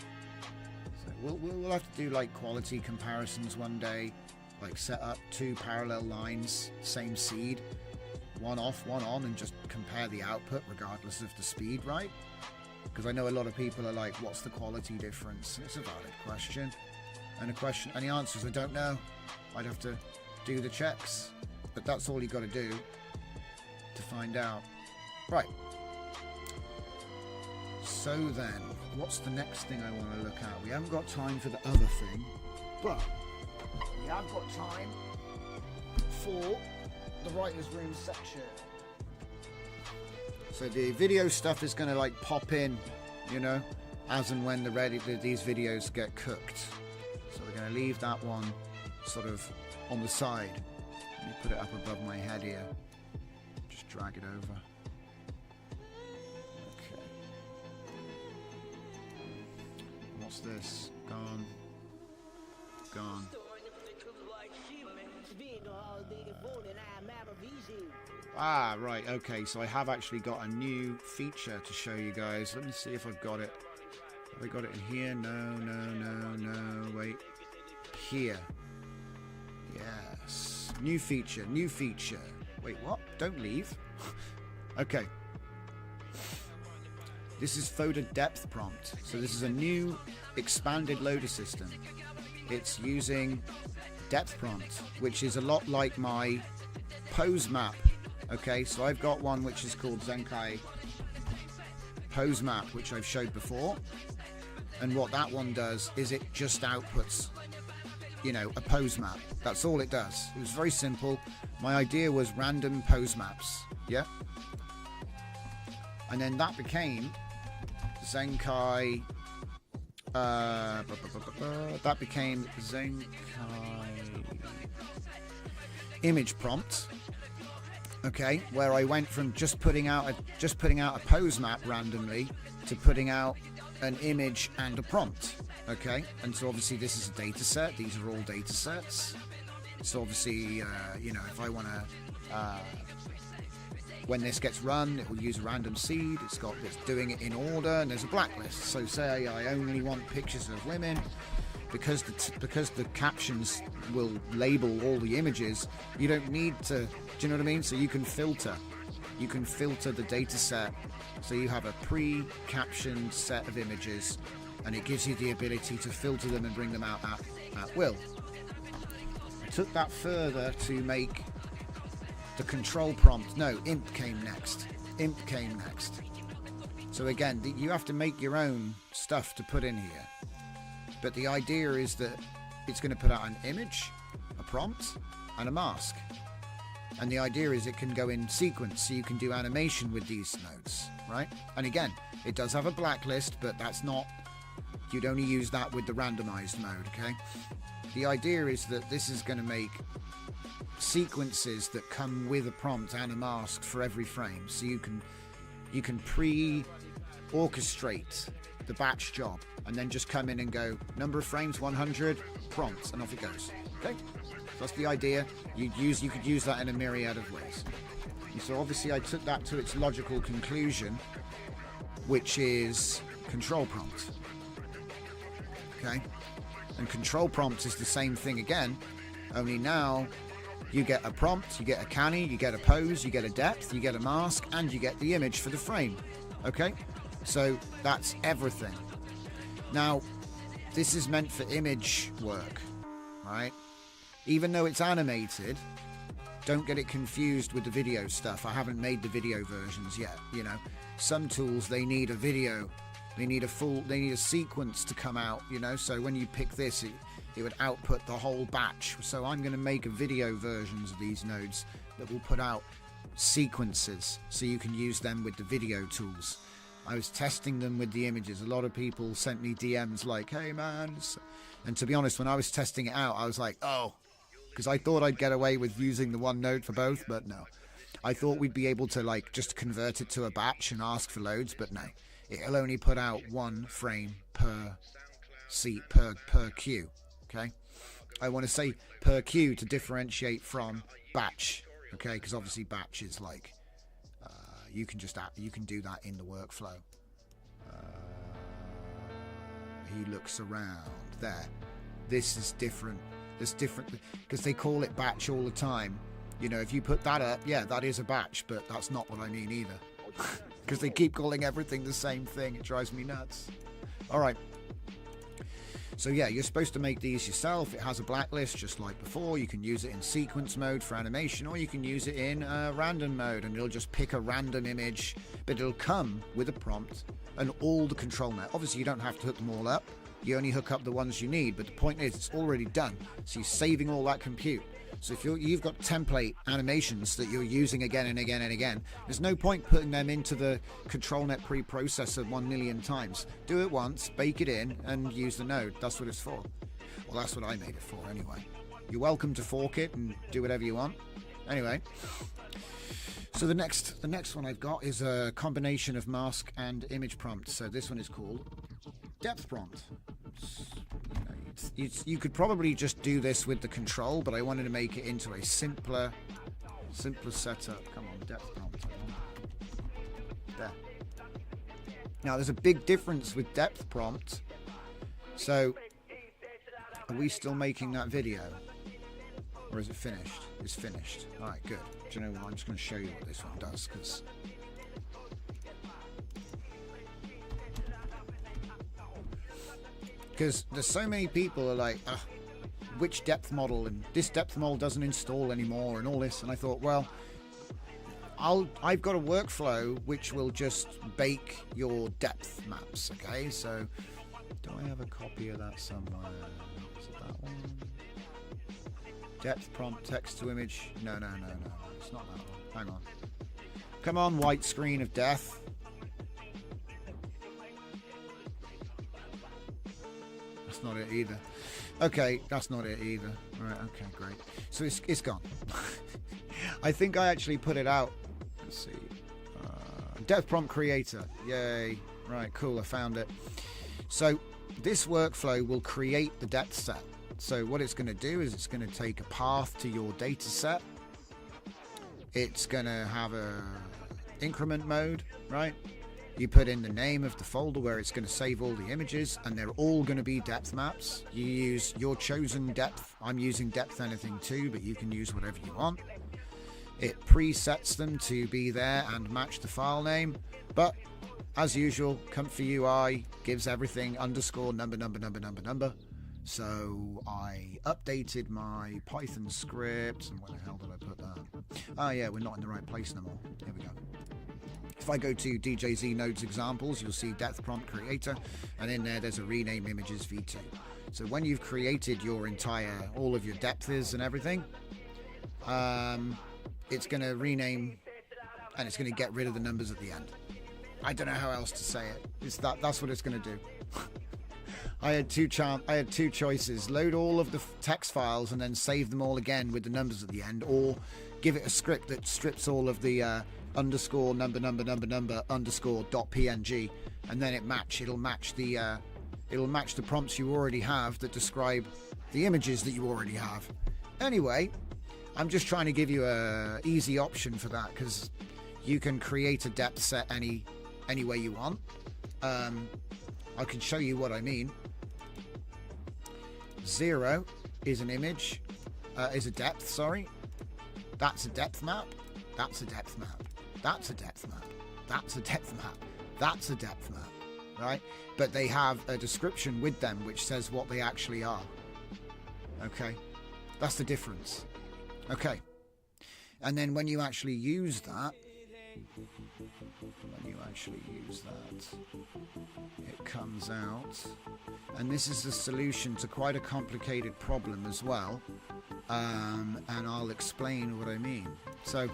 S1: So we'll have to do like quality comparisons one day. Like set up 2 parallel lines, same seed. One off, one on, and just compare the output regardless of the speed, right? Because I know a lot of people are like, what's the quality difference? It's a valid question. And the answer is I don't know. I'd have to do the checks. But that's all you got to do to find out. Right. So then, what's the next thing I want to look at? We haven't got time for the other thing, but we have got time for the writer's room section. So the video stuff is going to like pop in, you know, as and when these videos get cooked. So we're going to leave that one sort of on the side. Let me put it up above my head here. Just drag it over. Okay. What's this? Gone. Gone. Ah, right, okay, so I have actually got a new feature to show you guys. Let me see if I've got it. Have I got it in here? No, wait. Here. Yes. New feature, new feature. Wait, what? Don't leave. Okay. This is photo depth prompt. So this is a new expanded loader system. It's using depth prompt, which is a lot like my pose map. Okay, so I've got one which is called Zenkai Pose Map, which I've showed before. And what that one does is it just outputs, you know, a pose map. That's all it does. It was very simple. My idea was random pose maps. Yeah. And then that became Zenkai. That became Zenkai image prompt. Okay, where I went from just putting out a pose map randomly to putting out an image and a prompt. Okay, and so obviously this is a data set. These are all data sets. So obviously, you know, if I want to, when this gets run, it will use a random seed. It's doing it in order, and there's a blacklist. So say I only want pictures of women. Because the captions will label all the images, you don't need to, do you know what I mean? So you can filter the data set, so you have a pre-captioned set of images, and it gives you the ability to filter them and bring them out at will. I took that further to make the control prompt. No, imp came next. So again, you have to make your own stuff to put in here. But the idea is that it's going to put out an image, a prompt, and a mask. And the idea is it can go in sequence, so you can do animation with these nodes, right? And again, it does have a blacklist, but that's not... You'd only use that with the randomized mode, okay? The idea is that this is going to make sequences that come with a prompt and a mask for every frame. So you can pre-orchestrate the batch job, and then just come in and go, number of frames 100, prompt, and off it goes. Okay, so that's the idea. You could use that in a myriad of ways. And so obviously I took that to its logical conclusion, which is control prompt. Okay, and control prompt is the same thing again, only now you get a prompt, you get a canny, you get a pose, you get a depth, you get a mask, and you get the image for the frame. Okay, so that's everything. Now, this is meant for image work, right? Even though it's animated, don't get it confused with the video stuff. I haven't made the video versions yet. You know, some tools, they need a video, they need a sequence to come out, you know. So when you pick this, it would output the whole batch. So I'm going to make a video versions of these nodes that will put out sequences, so you can use them with the video tools. I was testing them with the images. A lot of people sent me DMs like, hey man, and to be honest, when I was testing it out, I was like, oh, because I thought I'd get away with using the one node for both, but no. I thought we'd be able to like just convert it to a batch and ask for loads, but no. It'll only put out one frame per queue. Okay, I want to say per queue to differentiate from batch. Okay, because obviously batch is like you can do that in the workflow. He looks around there. This is different. It's different because they call it batch all the time. You know, if you put that up, yeah, that is a batch, but that's not what I mean either. Because they keep calling everything the same thing. It drives me nuts. All right. So yeah, you're supposed to make these yourself. It has a blacklist just like before. You can use it in sequence mode for animation, or you can use it in random mode, and it'll just pick a random image, but it'll come with a prompt and all the ControlNet. Obviously, you don't have to hook them all up. You only hook up the ones you need, but the point is it's already done. So you're saving all that compute. So if you've got template animations that you're using again and again and again, there's no point putting them into the ControlNet preprocessor 1 million times. Do it once, bake it in, and use the node. That's what it's for. Well, that's what I made it for anyway. You're welcome to fork it and do whatever you want. Anyway, so the next one I've got is a combination of mask and image prompt. So this one is called depth prompt. You could probably just do this with the control, but I wanted to make it into a simpler setup. Come on, depth prompt. There. Now, there's a big difference with depth prompt. So, are we still making that video? Or is it finished? It's finished. All right, good. Do you know what? I'm just going to show you what this one does, because there's so many people are like, which depth model, and this depth model doesn't install anymore, and all this. And I thought, well, I've got a workflow which will just bake your depth maps. Okay, so do I have a copy of that somewhere? Is it that one? Depth prompt text to image? No, it's not that one. Hang on. Come on, white screen of death. That's not it either. Okay, that's not it either. Right, okay, great. So it's gone. I think I actually put it out. Let's see. Depth prompt creator. Yay. Right, cool, I found it. So this workflow will create the depth set. So what it's going to do is it's going to take a path to your data set. It's going to have a increment mode, right? You put in the name of the folder where it's going to save all the images, and they're all going to be depth maps. You use your chosen depth. I'm using depth anything too, but you can use whatever you want. It presets them to be there and match the file name, but as usual, ComfyUI gives everything underscore number. So I updated my Python script, and where the hell did I put that? Oh yeah, we're not in the right place no more. Here we go. If I go to DJZ nodes examples, you'll see depth prompt creator, and in there's a rename images v2. So when you've created your all of your depths and everything, it's going to rename, and it's going to get rid of the numbers at the end. I don't know how else to say it. That's what it's going to do. I had two choices: load all of the text files and then save them all again with the numbers at the end, or give it a script that strips all of the underscore number underscore .png, and then it'll match the prompts you already have that describe the images that you already have. Anyway, I'm just trying to give you a easy option for that, because you can create a depth set any way you want. I can show you what I mean. 0 is an image, is a depth, sorry. That's a depth map. That's a depth map. That's a depth map. That's a depth map. That's a depth map, right? But they have a description with them which says what they actually are. Okay, that's the difference. Okay, And then when you actually use that, it comes out. And this is the solution to quite a complicated problem as well. And I'll explain what I mean. So,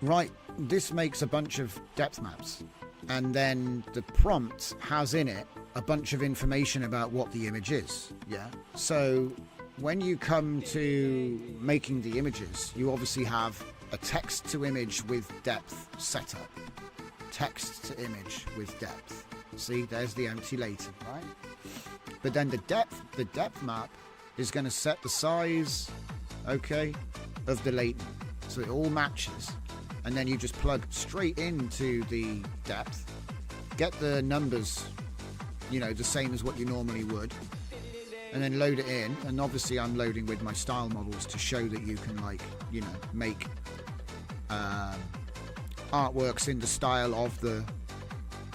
S1: right, this makes a bunch of depth maps. And then the prompt has in it a bunch of information about what the image is. Yeah. So when you come to making the images, you obviously have a text to image with depth setup. Text to image with depth. See, there's the empty latent, right? But then the depth map is going to set the size, okay, of the latent. So it all matches. And then you just plug straight into the depth, get the numbers, you know, the same as what you normally would, and then load it in. And obviously I'm loading with my style models to show that you can, like, you know, make artworks in the style of the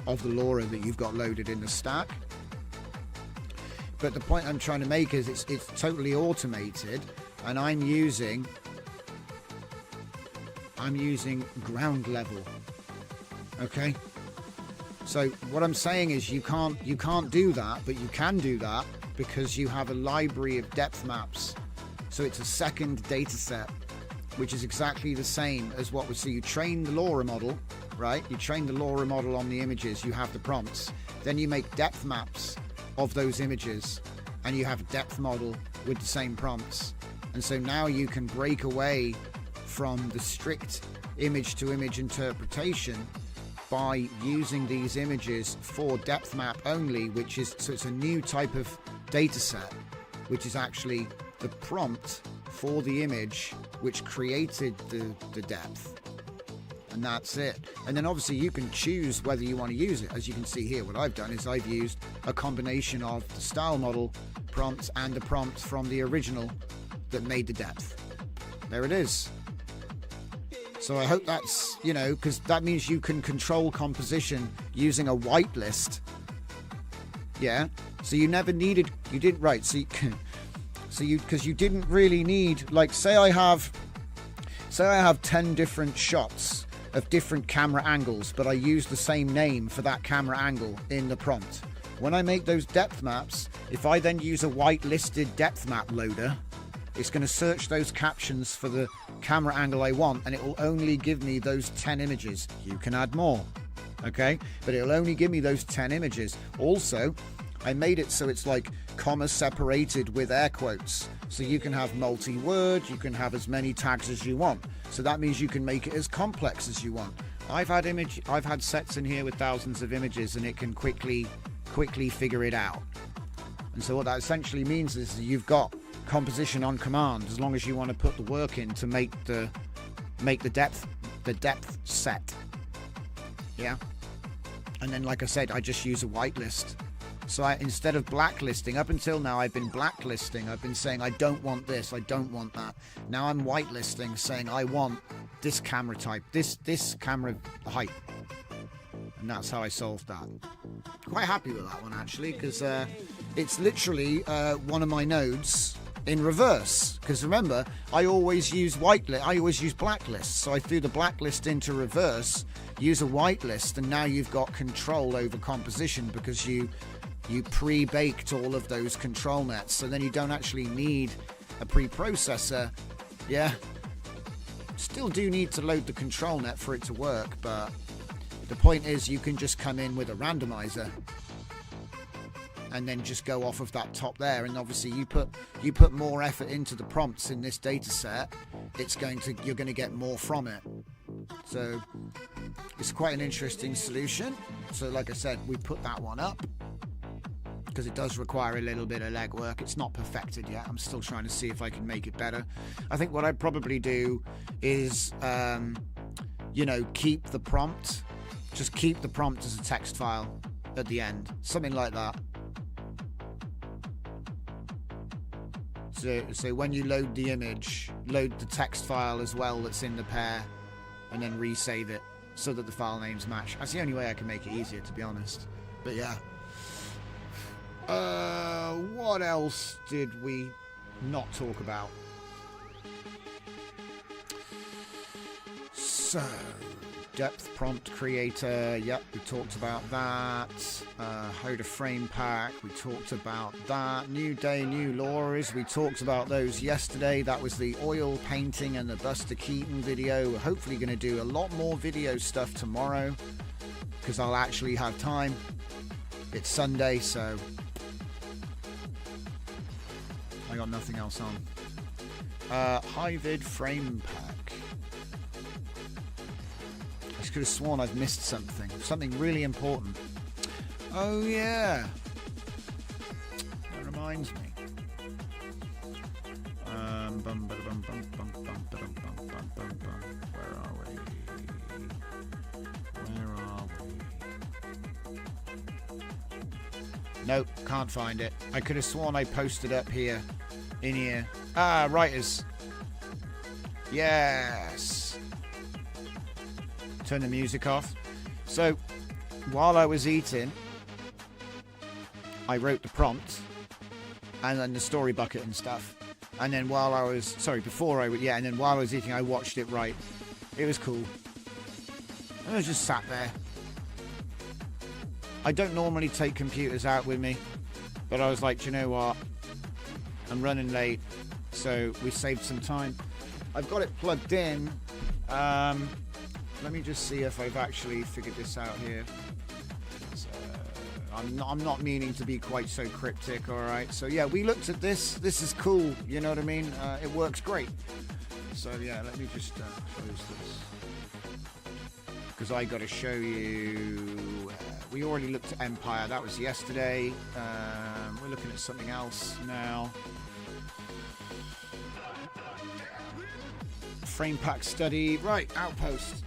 S1: LoRa that you've got loaded in the stack. But the point I'm trying to make is it's totally automated, and I'm using ground level. Okay, so what I'm saying is you can't do that, but you can do that because you have a library of depth maps. So it's a second data set, which is exactly the same as what we see. You train the LoRa model, right? You train the LoRa model on the images, you have the prompts, then you make depth maps of those images, and you have a depth model with the same prompts. And so now you can break away from the strict image-to-image interpretation by using these images for depth map only, which is, so it's a new type of data set, which is actually the prompt for the image which created the depth. And that's it. And then obviously you can choose whether you want to use it. As you can see here, what I've done is I've used a combination of the style model prompts and the prompts from the original that made the depth. There it is. So I hope that's, you know, because that means you can control composition using a whitelist. Yeah. So you never needed, you didn't, right. So because you didn't really need, like, say I have 10 different shots of different camera angles, but I use the same name for that camera angle in the prompt. When I make those depth maps, if I then use a whitelisted depth map loader, it's going to search those captions for the camera angle I want, and it will only give me those 10 images. You can add more, okay? But it'll only give me those 10 images. Also, I made it so it's like comma separated with air quotes. So you can have multi-word, you can have as many tags as you want. So that means you can make it as complex as you want. I've had sets in here with thousands of images, and it can quickly figure it out. And so what that essentially means is that you've got composition on command, as long as you want to put the work in to make the depth set. Yeah. And then, like I said, I just use a whitelist. So instead of blacklisting, up until now I've been blacklisting. I've been saying I don't want this, I don't want that. Now I'm whitelisting, saying I want this camera type, this camera height. And that's how I solved that. Quite happy with that one, actually, because it's literally one of my nodes in reverse. Because remember, I always use blacklist. So I threw the blacklist into reverse, use a whitelist, and now you've got control over composition because you pre-baked all of those control nets. So then you don't actually need a preprocessor. Yeah. Still do need to load the control net for it to work, but the point is you can just come in with a randomizer and then just go off of that top there. And obviously you put more effort into the prompts in this data set, you're going to get more from it. So it's quite an interesting solution. So like I said, we put that one up because it does require a little bit of legwork. It's not perfected yet. I'm still trying to see if I can make it better. I think what I'd probably do is keep the prompt. Just keep the prompt as a text file at the end. Something like that. So when you load the image, load the text file as well that's in the pair, and then resave it so that the file names match. That's the only way I can make it easier, to be honest. But yeah. What else did we not talk about? So, depth prompt creator, yep, we talked about that. How to Framepack, we talked about that. New day, new laws, we talked about those yesterday. That was the oil painting and the Buster Keaton video. We're hopefully going to do a lot more video stuff tomorrow because I'll actually have time. It's Sunday, so I got nothing else on. Hyvid Framepack. I just could have sworn I've missed something really important. Oh yeah, that reminds me. Where are we? Nope, can't find it. I could have sworn I posted up here, in here. Ah, writers. Yes. Turn the music off. So, while I was eating, I wrote the prompt, and then the story bucket and stuff. And then while I was, and then while I was eating, I watched it write. It was cool. And I just sat there. I don't normally take computers out with me, but I was like, do you know what? I'm running late, so we saved some time. I've got it plugged in. Let me just see if I've actually figured this out here. So, I'm not meaning to be quite so cryptic, all right? So yeah, we looked at this. This is cool, you know what I mean? It works great. So yeah, let me just close this. Because I got to show you, we already looked at Empire, that was yesterday. We're looking at something else now. Framepack study, right, Outpost.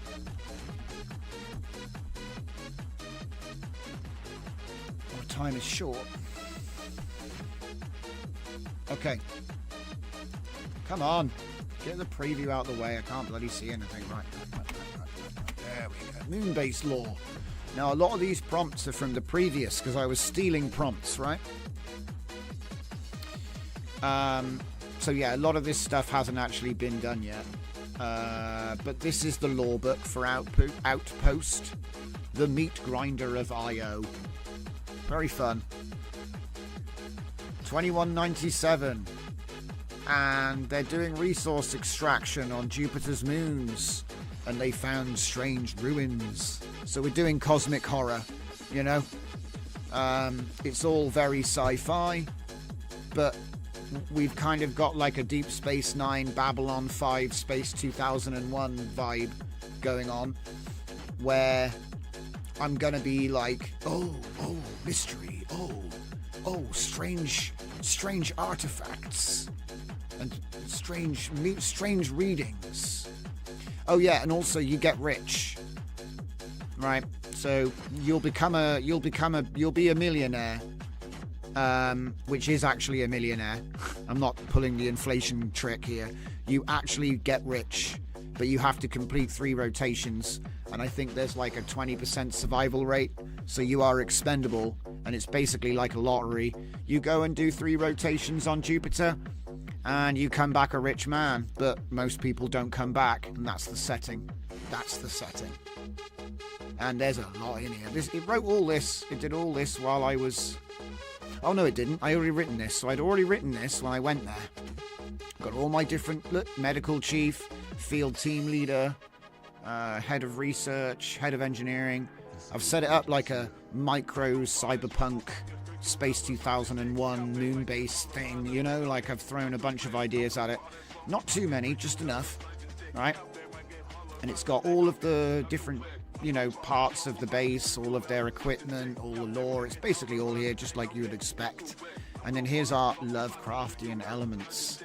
S1: Our time is short. Okay. Come on, get the preview out of the way, I can't bloody see anything, right. There we go. Moon-based law. Now, a lot of these prompts are from the previous, because I was stealing prompts, right? So yeah, a lot of this stuff hasn't actually been done yet. But this is the law book for Outpost, the meat grinder of I.O. Very fun. 2197. And they're doing resource extraction on Jupiter's moons. And they found strange ruins. So we're doing cosmic horror, you know. It's all very sci-fi, but we've kind of got like a Deep Space Nine, Babylon 5, Space 2001 vibe going on, where I'm gonna be like, oh, mystery, oh, strange artifacts and strange readings. Oh yeah, and also you get rich, right? So you'll be a millionaire, which is actually a millionaire. I'm not pulling the inflation trick here. You actually get rich, but you have to complete 3 rotations, and I think there's like a 20% survival rate, so you are expendable, and it's basically like a lottery. You go and do 3 rotations on Jupiter, and you come back a rich man, but most people don't come back, and that's the setting. That's the setting. And there's a lot in here. It wrote all this. It did all this while I was... Oh, no, it didn't. I already written this. So I'd already written this when I went there. Got all my different... Look, medical chief, field team leader, head of research, head of engineering. I've set it up like a micro cyberpunk Space 2001 moon-based thing, you know, like I've thrown a bunch of ideas at it. Not too many, just enough, right? And it's got all of the different, you know, parts of the base, all of their equipment, all the lore. It's basically all here, just like you would expect. And then here's our Lovecraftian elements.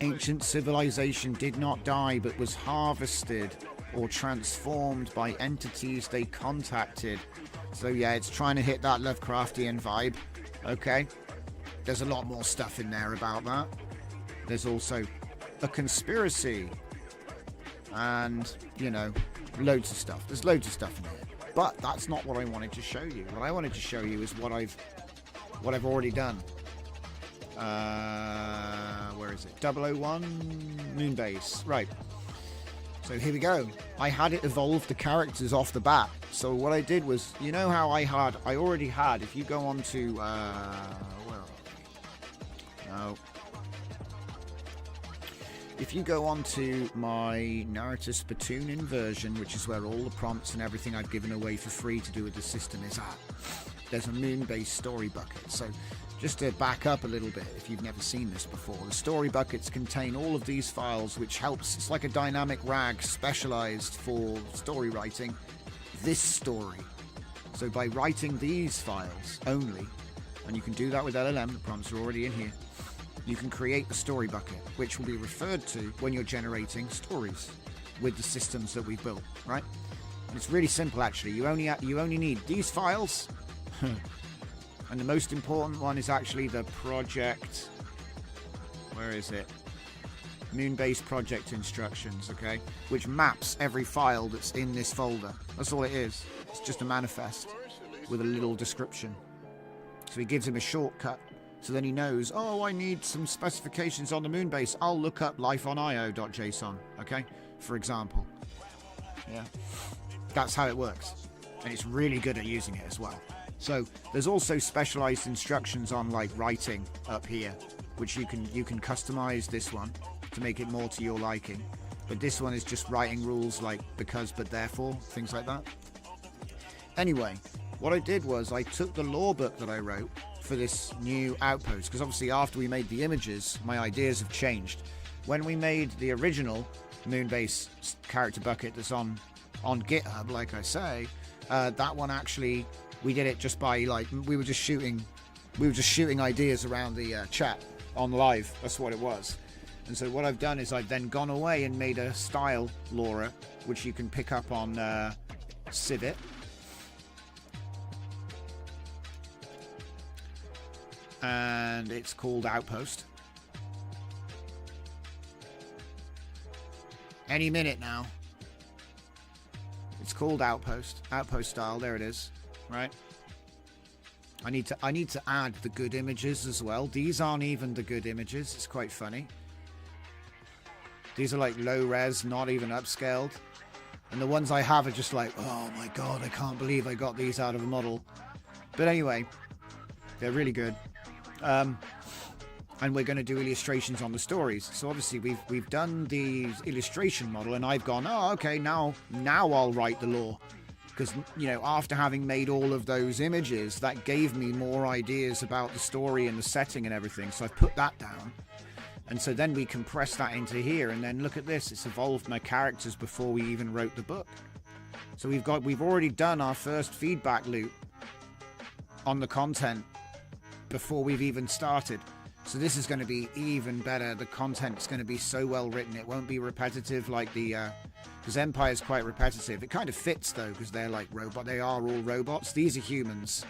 S1: Ancient civilization did not die, but was harvested or transformed by entities they contacted. So yeah, it's trying to hit that Lovecraftian vibe. Okay. There's a lot more stuff in there about that. There's also a conspiracy. And, you know, loads of stuff. There's loads of stuff in here. But that's not what I wanted to show you. What I wanted to show you is what I've already done. Where is it? 001 Moonbase. Right. So here we go. I had it evolve the characters off the bat. So what I did was, you know how I already had, if you go on to, where are we? No. If you go on to my narrative spittoon inversion, which is where all the prompts and everything I've given away for free to do with the system is at, there's a Moonbase story bucket. So just to back up a little bit, if you've never seen this before, the story buckets contain all of these files, which helps. It's like a dynamic RAG specialized for story writing this story. So by writing these files only, and you can do that with LLM, the prompts are already in here, you can create the story bucket, which will be referred to when you're generating stories with the systems that we've built, right? And it's really simple, actually. You only need these files, and the most important one is actually the project. Where is it? Moonbase project instructions, okay? Which maps every file that's in this folder. That's all it is. It's just a manifest with a little description. So he gives him a shortcut. So then he knows, oh, I need some specifications on the Moonbase. I'll look up lifeonio.json, okay? For example. Yeah. That's how it works. And it's really good at using it as well. So there's also specialized instructions on like writing up here, which you can customize this one to make it more to your liking. But this one is just writing rules like because, but, therefore, things like that. Anyway, what I did was I took the law book that I wrote for this new outpost, because obviously after we made the images, my ideas have changed. When we made the original Moonbase character bucket that's on GitHub, like I say, that one actually, we did it just by like, we were just shooting ideas around the chat on live. That's what it was. And so what I've done is I've then gone away and made a style Laura, which you can pick up on Civet. And it's called Outpost. Any minute now. It's called Outpost. Outpost style. There it is. Right. I need to add the good images as well. These aren't even the good images. It's quite funny. These are like low res, not even upscaled. And the ones I have are just like, oh my god, I can't believe I got these out of a model. But anyway, they're really good. And we're going to do illustrations on the stories. So obviously we've done the illustration model, and I've gone, oh, okay, now I'll write the law. Because, you know, after having made all of those images, that gave me more ideas about the story and the setting and everything. So I've put that down. And so then we compress that into here, and then look at this. It's evolved my characters before we even wrote the book. So we've already done our first feedback loop on the content before we've even started. So this is going to be even better. The content's going to be so well written. It won't be repetitive like the because Empire is quite repetitive. It kind of fits though, because they're like robot. They are all robots. These are humans.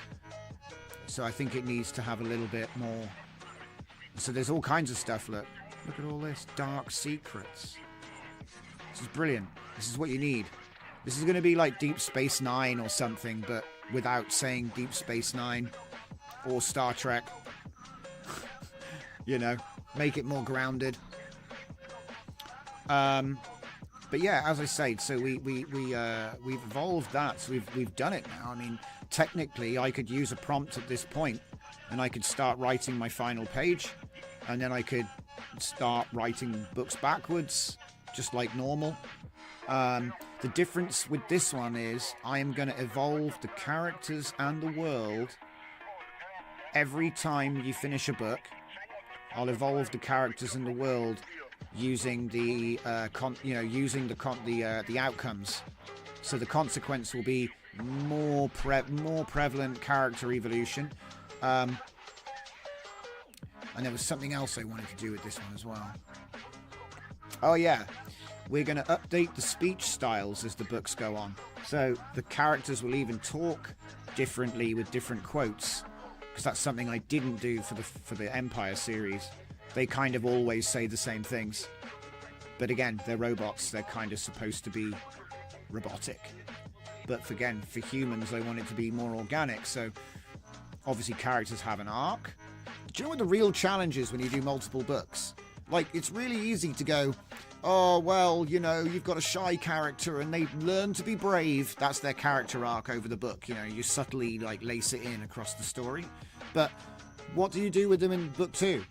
S1: So I think it needs to have a little bit more. So there's all kinds of stuff. Look at all this. Dark secrets. This is brilliant. This is what you need. This is going to be like Deep Space Nine or something, but without saying Deep Space Nine or Star Trek. You know, make it more grounded. But yeah, as I say, so we've evolved that. So we've done it now. I mean, technically, I could use a prompt at this point, and I could start writing my final page, and then I could start writing books backwards, just like normal. The difference with this one is I am going to evolve the characters and the world every time you finish a book. I'll evolve the characters in the world using the the outcomes. So the consequence will be more prevalent character evolution. And there was something else I wanted to do with this one as well. Oh yeah, we're going to update the speech styles as the books go on. So the characters will even talk differently with different quotes. Because that's something I didn't do for the Empire series. They kind of always say the same things. But again, they're robots. They're kind of supposed to be robotic. But again, for humans, I want it to be more organic. So obviously characters have an arc. Do you know what the real challenge is when you do multiple books? Like, it's really easy to go, oh, well, you know, you've got a shy character and they learn to be brave. That's their character arc over the book. You know, you subtly, like, lace it in across the story. But what do you do with them in book 2?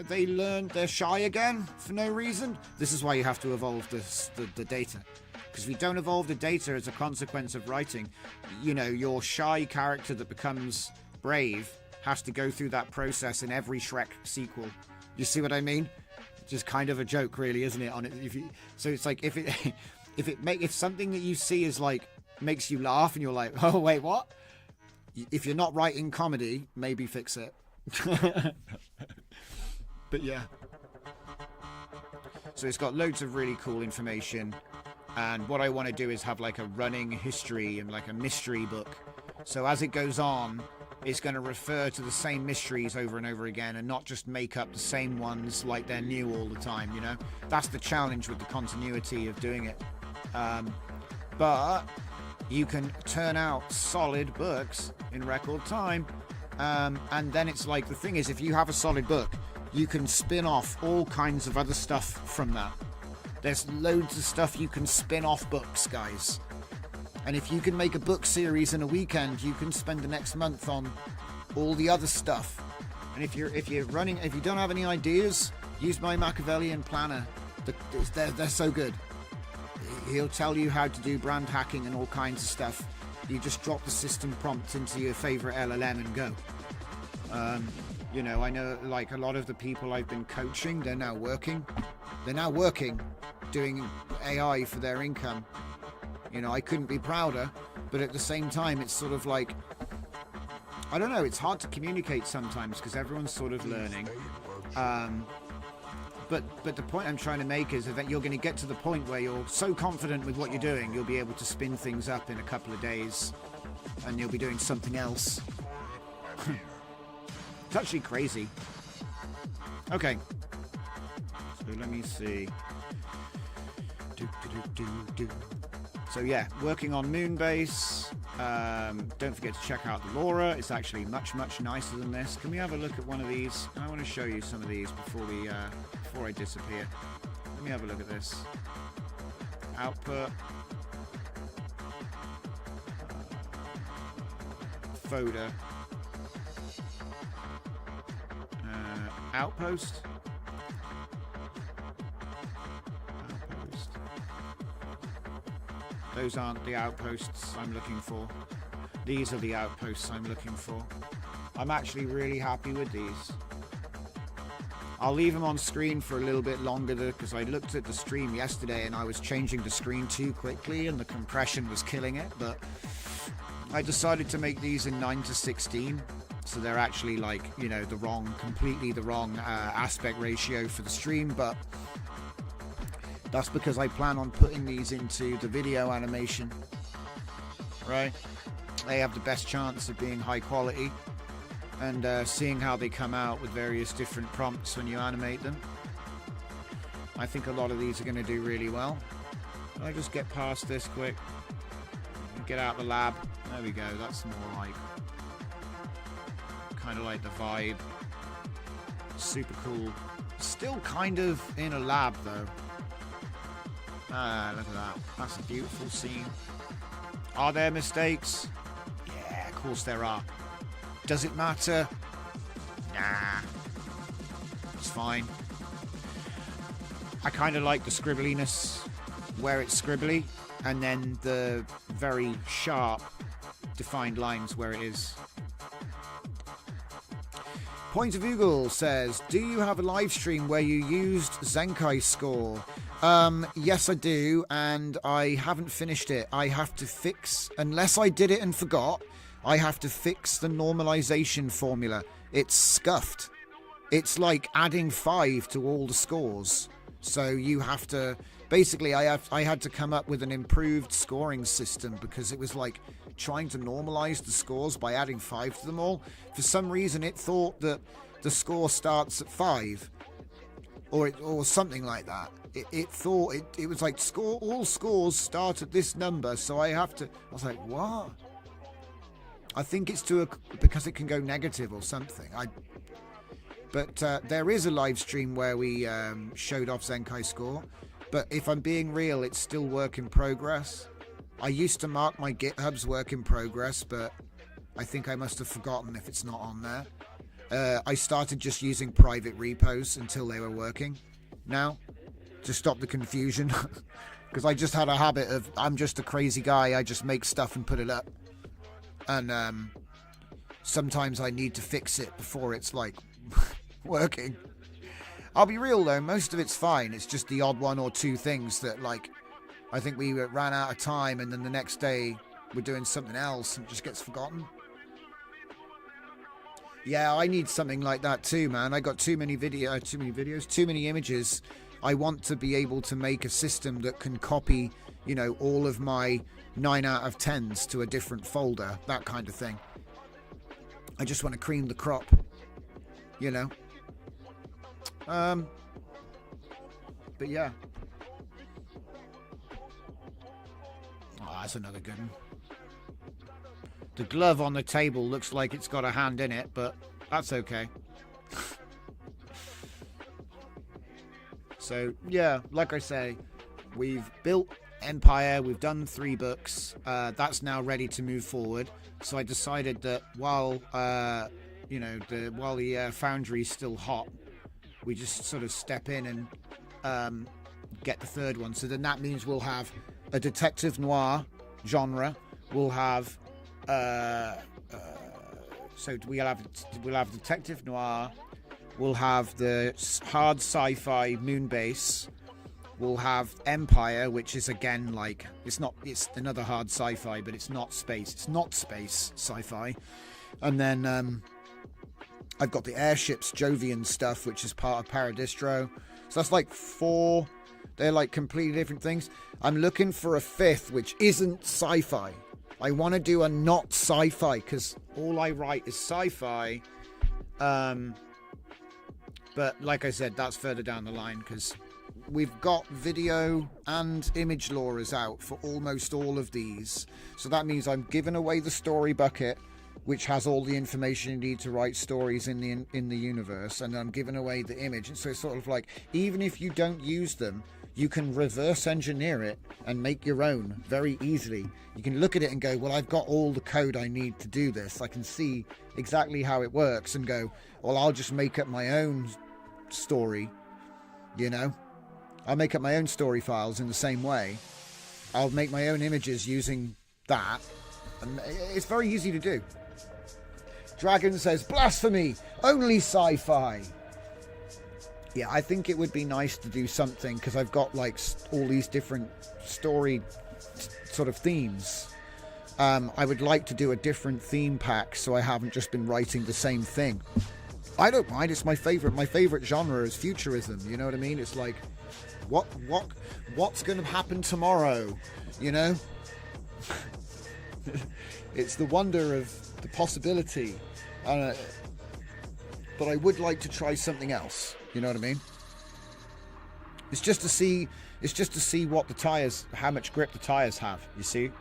S1: They learn they're shy again for no reason. This is why you have to evolve the data. Because if you don't evolve the data as a consequence of writing, you know, your shy character that becomes brave has to go through that process in every Shrek sequel. You see what I mean? Just kind of a joke, really, isn't it? On it, so it's like if something that you see is like makes you laugh and you're like, oh wait, what? If you're not writing comedy, maybe fix it. But yeah. So it's got loads of really cool information. And what I want to do is have like a running history and like a mystery book. So as it goes on, it's going to refer to the same mysteries over and over again and not just make up the same ones like they're new all the time, you know? That's the challenge with the continuity of doing it. But you can turn out solid books in record time. And then it's like, the thing is, if you have a solid book, you can spin off all kinds of other stuff from that. There's loads of stuff you can spin off books, guys. And if you can make a book series in a weekend, you can spend the next month on all the other stuff. And if you don't have any ideas, use my Machiavellian planner. They're so good. He'll tell you how to do brand hacking and all kinds of stuff. You just drop the system prompt into your favorite LLM and go. You know, I know like a lot of the people I've been coaching, they're now working doing AI for their income. You know, I couldn't be prouder, but at the same time, it's sort of like, I don't know, it's hard to communicate sometimes because everyone's sort of learning. But the point I'm trying to make is that you're going to get to the point where you're so confident with what you're doing, you'll be able to spin things up in a couple of days and you'll be doing something else. It's actually crazy. Okay. So let me see. So yeah, working on Moonbase. Don't forget to check out the Laura. It's actually much nicer than this. Can we have a look at one of these? I want to show you some of these before I disappear. Let me have a look at this. Output. Folder. Outpost. Those aren't the outposts I'm looking for. These are the outposts I'm looking for. I'm actually really happy with these. I'll leave them on screen for a little bit longer because I looked at the stream yesterday and I was changing the screen too quickly and the compression was killing it, but I decided to make these in 9:16. So they're actually like, you know, completely the wrong aspect ratio for the stream, but that's because I plan on putting these into the video animation, right? They have the best chance of being high quality and seeing how they come out with various different prompts when you animate them. I think a lot of these are going to do really well. I'll just get past this quick. Get out the lab. There we go. That's more like, kind of like the vibe. Super cool. Still kind of in a lab though. Look at that. That's a beautiful scene. Are there mistakes? Yeah, of course there are. Does it matter? Nah. It's fine. I kind of like the scribbliness where it's scribbly, and then the very sharp, defined lines where it is. Point of Google says, do you have a live stream where you used Zenkai score? Yes, I do, and I haven't finished it. I have to fix, unless I did it and forgot, I have to fix the normalization formula. It's scuffed. It's like adding 5 to all the scores. So you have to, basically I had to come up with an improved scoring system because it was like trying to normalize the scores by adding 5 to them all. For some reason it thought that the score starts at 5 or something like that. It thought it was like all scores start at this number, so I was like, what? I think it's because it can go negative or something. But there is a live stream where we showed off Zenkai score. But if I'm being real, it's still work in progress. I used to mark my GitHub's work in progress, but I think I must have forgotten if it's not on there. I started just using private repos until they were working now to stop the confusion. Because I just had a habit of, I'm just a crazy guy, I just make stuff and put it up. And sometimes I need to fix it before it's like working. I'll be real though, most of it's fine. It's just the odd one or two things that, like, I think we ran out of time and then the next day we're doing something else and it just gets forgotten. Yeah, I need something like that too, man. I got too many videos, too many images. I want to be able to make a system that can copy, you know, all of my 9 out of 10s to a different folder, that kind of thing. I just want to cream the crop, you know. But yeah. Oh, that's another good one. The glove on the table looks like it's got a hand in it, but that's okay. So, yeah, like I say, we've built Empire, we've done 3 books. That's now ready to move forward. So I decided that while, while the foundry's still hot, we just sort of step in and get the 3rd one. So then that means we'll have a detective noir genre. We'll have we'll have detective noir. We'll have the hard sci-fi moon base. We'll have Empire, which is again like it's another hard sci-fi, but it's not space. It's not space sci-fi. And then I've got the airships Jovian stuff, which is part of Paradistro. So that's like 4. They're like completely different things. I'm looking for a 5th, which isn't sci-fi. I want to do a not sci-fi because all I write is sci-fi. But like I said, that's further down the line because we've got video and image lorers out for almost all of these. So that means I'm giving away the story bucket, which has all the information you need to write stories in the universe, and I'm giving away the image. And so it's sort of like, even if you don't use them, you can reverse engineer it and make your own very easily. You can look at it and go, well, I've got all the code I need to do this. I can see exactly how it works and go, well, I'll just make up my own story, you know? I'll make up my own story files in the same way. I'll make my own images using that. And it's very easy to do. Dragon says, blasphemy, only sci-fi. Yeah, I think it would be nice to do something because I've got like all these different story sort of themes. I would like to do a different theme pack so I haven't just been writing the same thing. I don't mind, it's my favorite. My favorite genre is futurism, you know what I mean? It's like, what's going to happen tomorrow, you know? It's the wonder of the possibility. But I would like to try something else. You know what I mean? It's just to see what the tires, how much grip the tires have. You see,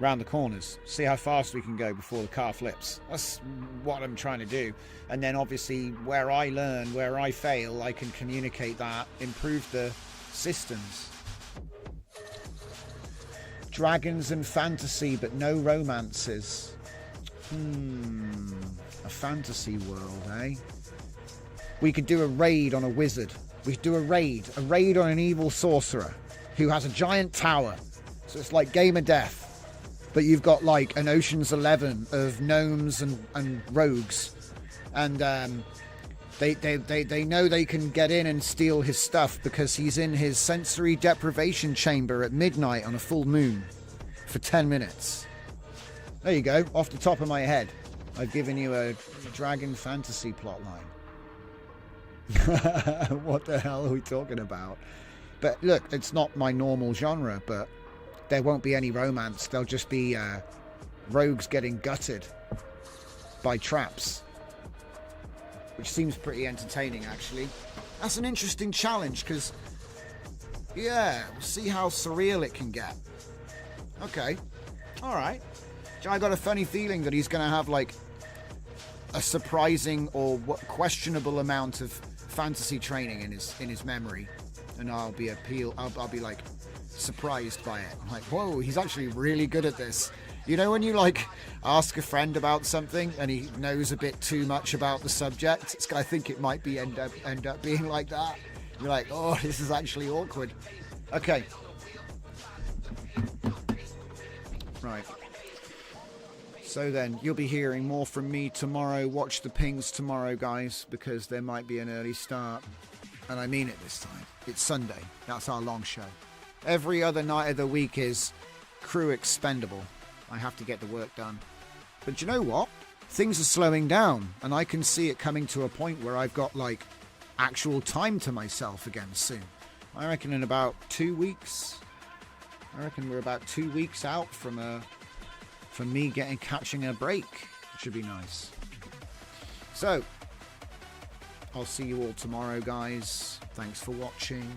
S1: around the corners. See how fast we can go before the car flips. That's what I'm trying to do. And then obviously, where I learn, where I fail, I can communicate that, improve the systems. Dragons and fantasy, but no romances. A fantasy world, eh? We could do a raid on a wizard. We could do a raid on an evil sorcerer who has a giant tower. So it's like Game of Death. But you've got like an Ocean's 11 of gnomes and rogues. And they know they can get in and steal his stuff because he's in his sensory deprivation chamber at midnight on a full moon for 10 minutes. There you go, off the top of my head. I've given you a dragon fantasy plotline. What the hell are we talking about? But look, it's not my normal genre, but there won't be any romance. There'll just be rogues getting gutted by traps, which seems pretty entertaining, actually. That's an interesting challenge, because, yeah, we'll see how surreal it can get. Okay, all right. I got a funny feeling that he's going to have like a surprising or questionable amount of fantasy training in his memory, and I'll be like surprised by it. I'm like, whoa, he's actually really good at this. You know when you like ask a friend about something and he knows a bit too much about the subject? I think it might be end up being like that. You're like, oh, this is actually awkward. Okay. Right. So then, you'll be hearing more from me tomorrow. Watch the pings tomorrow, guys, because there might be an early start. And I mean it this time. It's Sunday. That's our long show. Every other night of the week is crew expendable. I have to get the work done. But you know what? Things are slowing down, and I can see it coming to a point where I've got, like, actual time to myself again soon. I reckon in about 2 weeks. I reckon we're about 2 weeks out from me catching a break. It should be nice. So, I'll see you all tomorrow, guys. Thanks for watching.